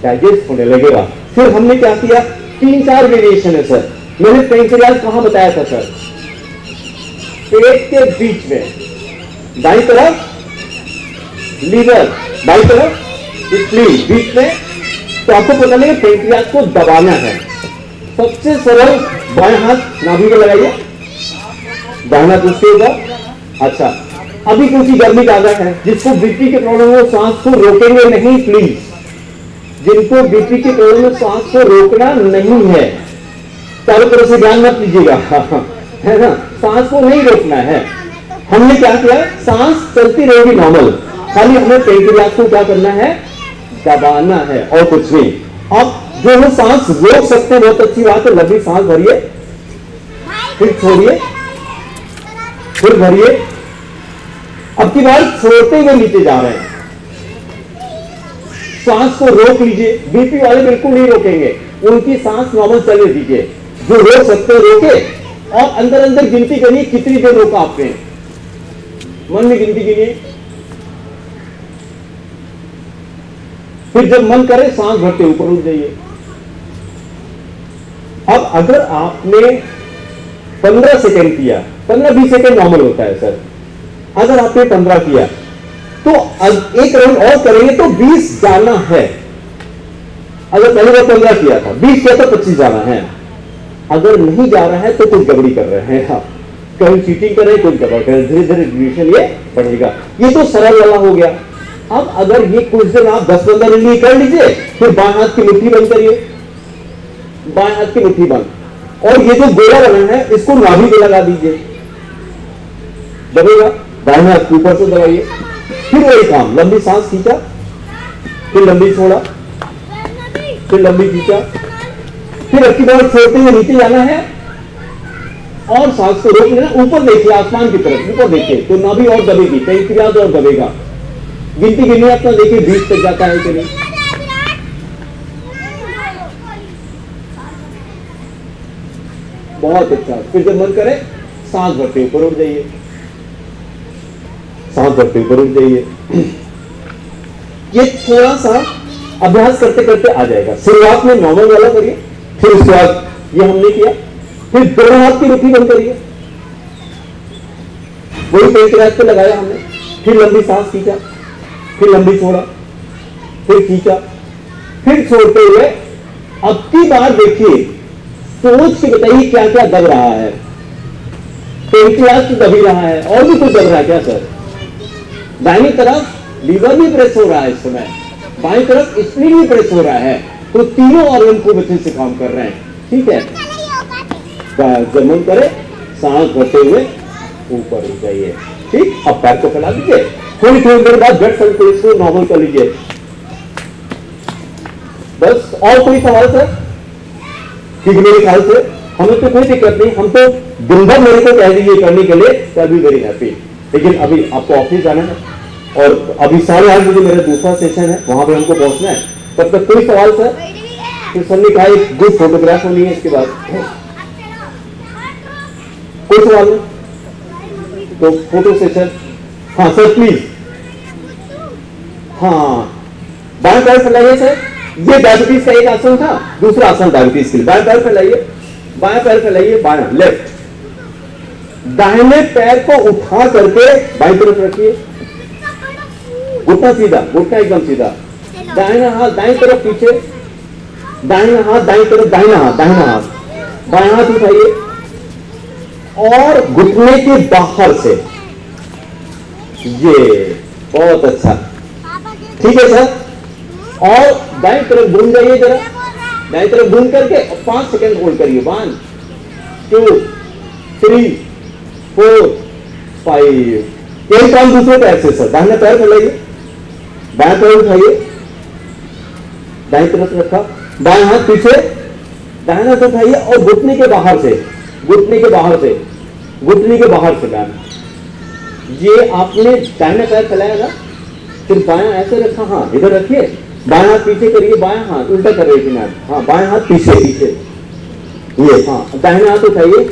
डाइजेस्ट होने लगेगा। फिर हमने क्या किया, 3-4 वेरिएशन है सर। मैंने पेंक्रियाज कहां बताया था सर? पेट के बीच में, दाई तरफ लीवर, बाई तरफ स्प्लीन, बीच में। तो आपको पता लगे पेंक्रियास को दबाना है। सबसे सरल बाएं हाथ नाभि में लगाइए, दाहिना हाथ उसके ऊपर। अच्छा, अभी क्योंकि गर्मी ज्यादा है, जिसको बीपी के प्रॉब्लम हो सांस को रोकेंगे नहीं प्लीज, जिनको बीपी के प्रॉब्लम में सांस को रोकना नहीं है, चारों तरफ से ध्यान मत लीजिएगा, है ना, सांस को नहीं रोकना है। हमने क्या किया, सांस चलती रहेगी नॉर्मल, खाली हमें पेंक्रियास को क्या करना है, दबाना है और कुछ नहीं। अब जो हम सांस रोक सकते हैं बहुत अच्छी बात है, लंबी सांस भरिए, फिर छोड़िए, फिर भरिए। अब की बार छोड़ते हुए नीचे जा रहे हैं, सांस को रोक लीजिए। बीपी वाले बिल्कुल नहीं रोकेंगे, उनकी सांस नॉर्मल चलने दीजिए। जो रोक सकते हैं रोके, और अंदर अंदर गिनती करिए कितनी देर रोका आपने, मन में गिनती गिनिए। फिर जब मन करे सांस भरते ऊपर उठ जाइए। अब अगर आपने 15 सेकेंड किया, 15-20 सेकेंड नॉर्मल होता है सर, अगर आपने 15 किया तो एक राउंड और करेंगे तो 20 जाना है। अगर पहले बार 15 किया था, 20 किया तो 25 जाना है। अगर नहीं जा रहा है तो कुछ गड़बड़ी कर रहे हैं आप, कहीं चीटिंग कर रहे हैं, कुछ गड़बड़ कर रहे हैं, धीरे धीरे ड्यूरेशन ये बढ़ेगा। ये तो सरल वाला हो गया। अब अगर ये कुछ दिन आप 10-15 मिनट कर लीजिए, फिर बाएं हाथ की मुट्ठी बंद करिए, बाएं हाथ की मुट्ठी बंद, और ये जो गोला बना है इसको नाभि पे लगा दीजिए, दबेगा। दाएं हाथ ऊपर से दबाइए, फिर वही काम, लंबी सांस खींचा, फिर लंबी छोड़ा, फिर लंबी खींचा, फिर अक्की बार छोड़ते हुए नीचे जाना है और सांस को रोक लेना। ऊपर देखिए, आसमान की तरफ ऊपर देखिए, तो नाभि और दबेगी, पेंक्रियास और दबेगा। गिनती गिनिए अपना, देखिए 20 तक जाता है कि नहीं। बहुत अच्छा। फिर जब मन करे सांस भरते ऊपर उठ जाइए, सांस भरते ऊपर उठ जाइए। ये थोड़ा सा अभ्यास करते करते आ जाएगा। शुरुआत में नॉर्मल वाला करिए, फिर उसके बाद ये हमने किया, फिर दोनों हाथ की मुट्ठी बंद करिए, वही पेंक्रियास पे लगाया हमने, फिर लंबी सांस खींचा, फिर लंबी छोड़ा, फिर खींचा, फिर छोड़ते हुए। अब की बार देखिए, सोच के बताइए क्या क्या दब रहा है। पेंक्रियास तो दबी रहा है, और भी कुछ दब रहा है क्या सर? दाहिनी तरफ लीवर भी प्रेस हो रहा है इस समय, बाईं तरफ स्प्लीन भी प्रेस हो रहा है, तो तीनों ऑर्गन को अच्छे से काम कर रहे हैं। ठीक है, जब मन करे सांस भरते हुए ऊपर उठ जाइए। ठीक, अब पैर को फैला दीजिए, थोड़ी थोड़ी देर बाद ब्लड सर्कुलेशन को नॉर्मल कर लीजिए। बस, और कोई सवाल सर? ठीक, मेरे ख्याल से हमें तो कोई दिक्कत नहीं, हम तो दिन भर मेरे को कह दीजिए करने के लिए, तो बी वेरी हैप्पी। लेकिन अभी आपको ऑफिस जाना है और अभी 8:30 बजे मेरा दूसरा सेशन है, वहां पे हमको पहुंचना है। तब तक कोई सवाल सर? फिर सर ने कहा एक गुड फोटोग्राफ होनी है इसके बाद, कोई सवाल नहीं? तो फोटो सेशन, हाँ सर प्लीज। हाँ, बाएं पैर फैलाइए सर, ये डायबिटीज का एक आसन था, दूसरा आसन डायबिटीज के लिए। बाएं पैर फैलाइए, बाएं पैर फैलाइए, बायां लेफ्ट। दाहिने पैर को उठा करके बाईं तरफ रखिए, घुटना सीधा, घुटना एकदम सीधा। दाहिना हाथ दाईं तरफ पीछे, दाहिना हाथ दाईं तरफ, दाहिना हाथ, दाहिना हाथ, बायां हाथ उठाइए और घुटने के बाहर से, ये बहुत अच्छा। ठीक है सर, और दाईं तरफ घूम जाइए जरा, दाईं तरफ घूम करके 5 सेकंड होल्ड करिए। 1 2 3 4 5। यही काम दूसरे पैर से सर, दाहिने पैर फैलाइए, बाएं पैर उठाइए, दाईं तरफ रखा, बाएं हाथ पीछे, दाहिना हाथ उठाइए और घुटने के बाहर से, घुटने के बाहर से, घुटने के बाहर से मैम। ये आपने दाहिना पैर फैलाया ना, फिर बायां ऐसे रखा, हाँ इधर रखिए, बायां हाथ पीछे करिए, बायां हाथ उल्टा कर रही थी मैम, हाँ बायां हाथ पीछे पीछे, ये हाँ दाहिना हाथ उठाइए,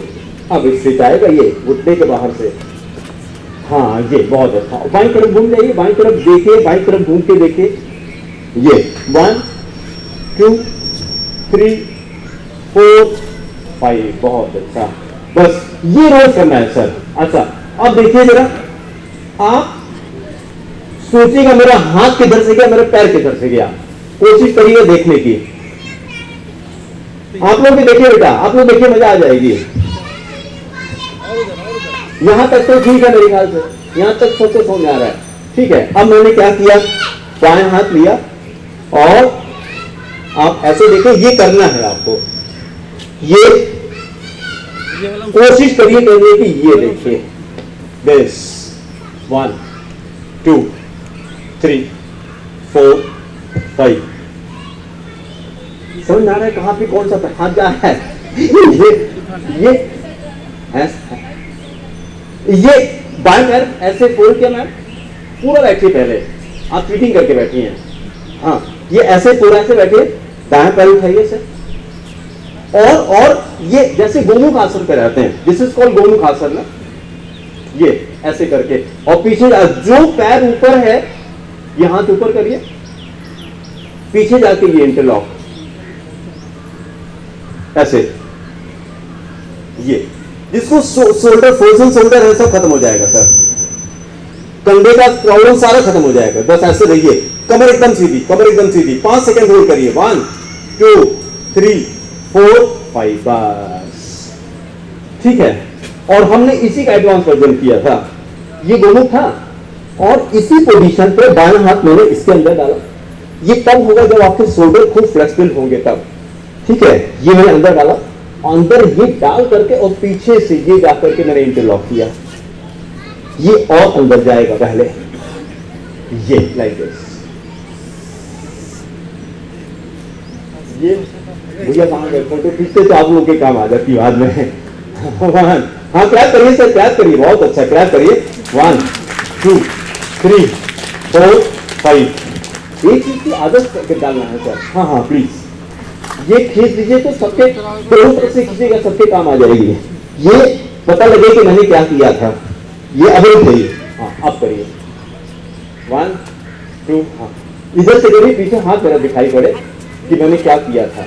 अब इससे आएगा ये घुटने के बाहर से, हाँ ये बहुत अच्छा। बाईं तरफ घूम जाइए, बाईं तरफ देखिए, बाईं तरफ घूम के देखिए, ये 1 2 3 4 5, बहुत अच्छा। बस ये रोज करना है सर। अच्छा अब देखिए जरा, आप सोचिएगा मेरा हाथ किधर से गया, मेरा पैर किधर से गया, कोशिश करिए देखने की। आप लोग भी देखिए बेटा, आप लोग देखिए, मजा आ जाएगी। यहां तक तो ठीक है मेरे ख्याल से, यहां तक सबको समझ में आ रहा है। ठीक है, अब मैंने क्या किया, बाएं हाथ लिया और आप ऐसे देखिए, ये करना है आपको, ये कोशिश करिए करने की। ये देखिए, दिस 1 2 3 4 5। समझ में आ रहा है कहां पे कौन सा हाथ जा रहा है? ये बाएं पैर ऐसे फोल्ड किया मैम, पूरा बैठिए, पहले आप ट्वीटिंग करके बैठी हैं। हाँ, ये ऐसे पूरा ऐसे बैठिए, दाएं पैर उठाइए सर, और ये जैसे गोमुख आसन पे रहते हैं, दिस इज कॉल्ड गोमुख आसन ना, ये ऐसे करके, और पीछे जो पैर ऊपर है ये हाथ ऊपर करिए, पीछे जाके ये इंटरलॉक ऐसे, ये जिसको शोल्डर, फ्रोजन शोल्डर है, सब खत्म हो जाएगा सर, कंधे का प्रॉब्लम सारा खत्म हो जाएगा। बस ऐसे रहिए, कमर एकदम सीधी, कमर एकदम सीधी, 5 सेकंड होल्ड करिए, 1 2 3 4 5, बस ठीक है। और हमने इसी का एडवांस वर्जन किया था, ये गोमुख था, और इसी पोजीशन पे बाएं हाथ मैंने इसके अंदर डाला। ये तब होगा जब आपके शोल्डर खूब फ्लेक्सिबल होंगे तब, ठीक है। ये मैंने अंदर डाला, अंदर ये डाल करके और पीछे से ये जाकर के मैंने इंटरलॉक किया, ये और अंदर जाएगा पहले, ये लाइक दिस। ये भैया कहां गए, फोटो खींचते तो आप लोगों के काम आ जाती बाद में। हाँ क्रैप करिए सर, क्रैप करिए, बहुत अच्छा क्रैप करिए। 1 2 3 4 5। एक चीज की आदत डालना है सर। हाँ हाँ प्लीज, ये खींच दीजिए तो सबके दोनों तरफ से खींचेगा, सबके काम आ जाएगी। ये पता लगे कि मैंने क्या किया था, ये अभी करिए। हाँ अब करिए, 1 2, हाँ इधर से करिए, पीछे हाथ मेरा दिखाई पड़े कि मैंने क्या किया था।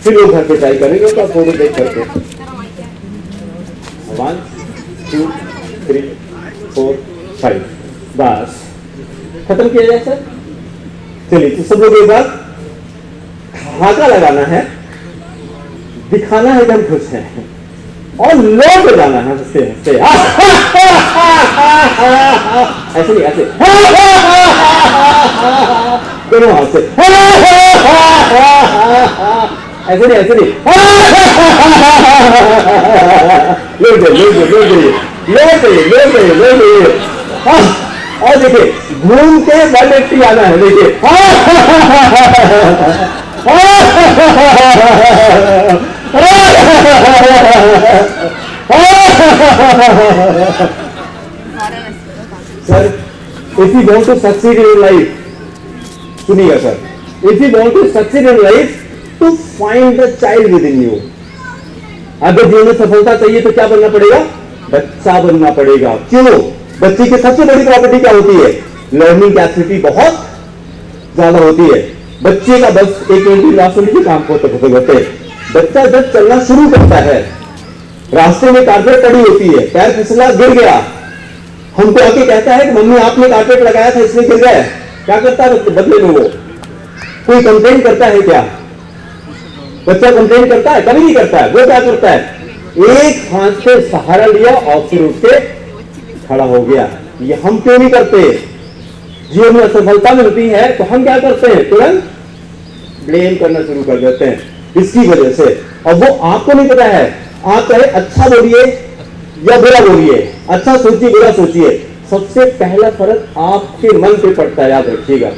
फिर लोग घर पे ट्राई करेंगे तो फोटो देख करके। 1 2 3 4 5, बस खत्म किया जाए सर। चलिए तो सब लोग एक बार धागा लगाना है, दिखाना है कि हम खुश हैं, और लौट जाना है हंसते हंसते। ऐसे नहीं, ऐसे दोनों हाथ से, ऐसे नहीं, ऐसे नहीं, लोट जाइए, लोट जाइए, लोट जाइए, लोट जाइए, लोट जाइए। और देखिए घूम के 180 आना है, देखिए। Sir, if you want to succeed in life, सुनिएगा sir, if you want to succeed in life, to find the child within you। अगर जीवन में सफलता चाहिए तो क्या बनना पड़ेगा? बच्चा बनना पड़ेगा। क्यों? बच्चे की सबसे बड़ी प्रॉपर्टी क्या होती है? लर्निंग कैपेसिटी बहुत ज्यादा होती है। बच्चे का बस एक मिनट लास्ट में काम होते होते बच्चा जब चलना शुरू करता है, रास्ते में कारपेट पड़ी होती है, पैर फिसला गिर गया, हमको आके कहता है कि मम्मी आपने कारपेट लगाया था इसलिए गिर गया। क्या करता है बदले में? वो कोई कंप्लेन करता है क्या? बच्चा कंप्लेन करता है? कभी नहीं करता है। वो क्या करता है? एक हाथ से सहारा लिया और फिर उठ के खड़ा हो गया। ये हम क्यों नहीं करते? जीवन में असफलता मिलती है तो हम क्या करते हैं? तुरंत ब्लेम करना शुरू कर देते हैं इसकी वजह से। और वो आपको नहीं पता है, आप चाहे अच्छा बोलिए या बुरा बोलिए, अच्छा सोचिए बुरा सोचिए, सबसे पहला फर्क आपके मन पे पड़ता है, याद रखिएगा।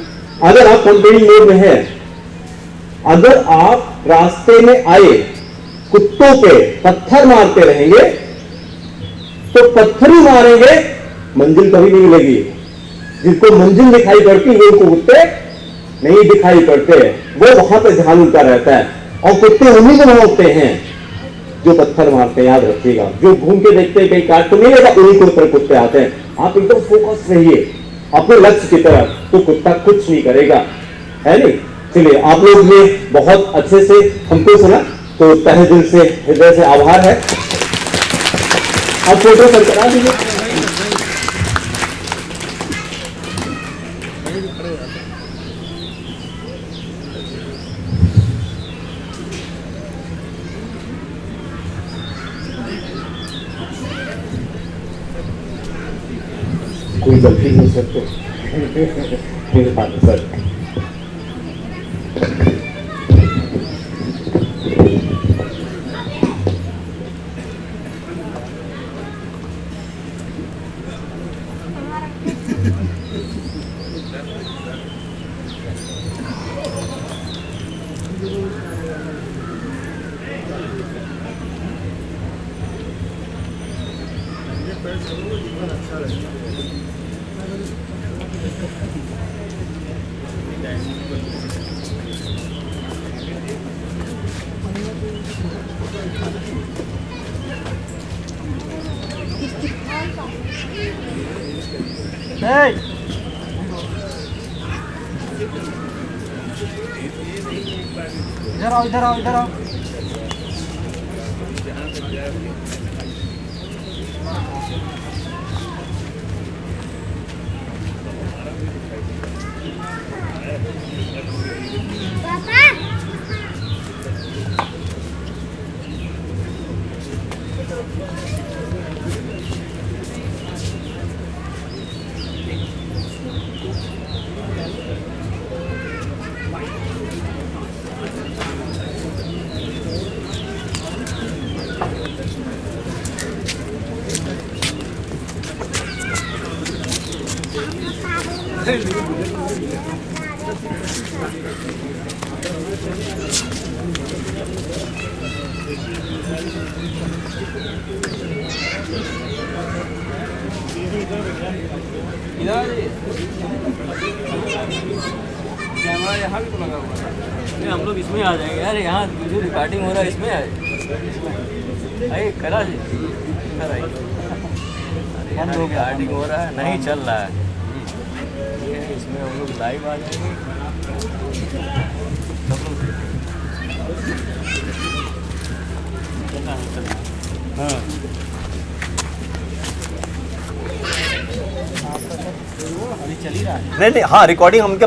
अगर आप कंप्लेनिंग मोड में है, अगर आप रास्ते में आए कुत्तों पे पत्थर मारते रहेंगे तो पत्थर ही मारेंगे, मंजिल कभी नहीं मिलेगी। जिनको मंजिल दिखाई पड़ती है उनको कुत्ते नहीं दिखाई पड़ते, वो वहां पे ध्यान उनका रहता है। और कुत्ते उन्हीं को भौंकते हैं जो पत्थर मारते हैं, याद रखिएगा। जो घूम के देखते हैं कहीं काट तो नहीं लेगा, उन्हीं को ऊपर कुत्ते आते हैं। आप एकदम फोकस रहिए अपने लक्ष्य की तरफ, तो कुत्ता कुछ नहीं करेगा, है नहीं। चलिए, आप लोग ने बहुत अच्छे से हमको सुना, तो तहे दिल से हृदय से आभार है। अब फोटो सर करा दीजिए। कोई गलती नहीं सर तो मेरे पास सर। इधर आओ इधर आओ इधर आओ। कैमरा यहाँ भी तो लगा हुआ है। हम लोग इसमें आ जाएंगे यार, यहाँ जो रिकॉर्डिंग हो रहा है इसमें आइए करा जी, इधर आइए। यहाँ रिकॉर्डिंग हो रहा है, नहीं चल रहा है, इसमें हम लोग लाइव आ जाएंगे। हाँ अभी चल ही रहा है। नहीं हाँ रिकॉर्डिंग हम उनके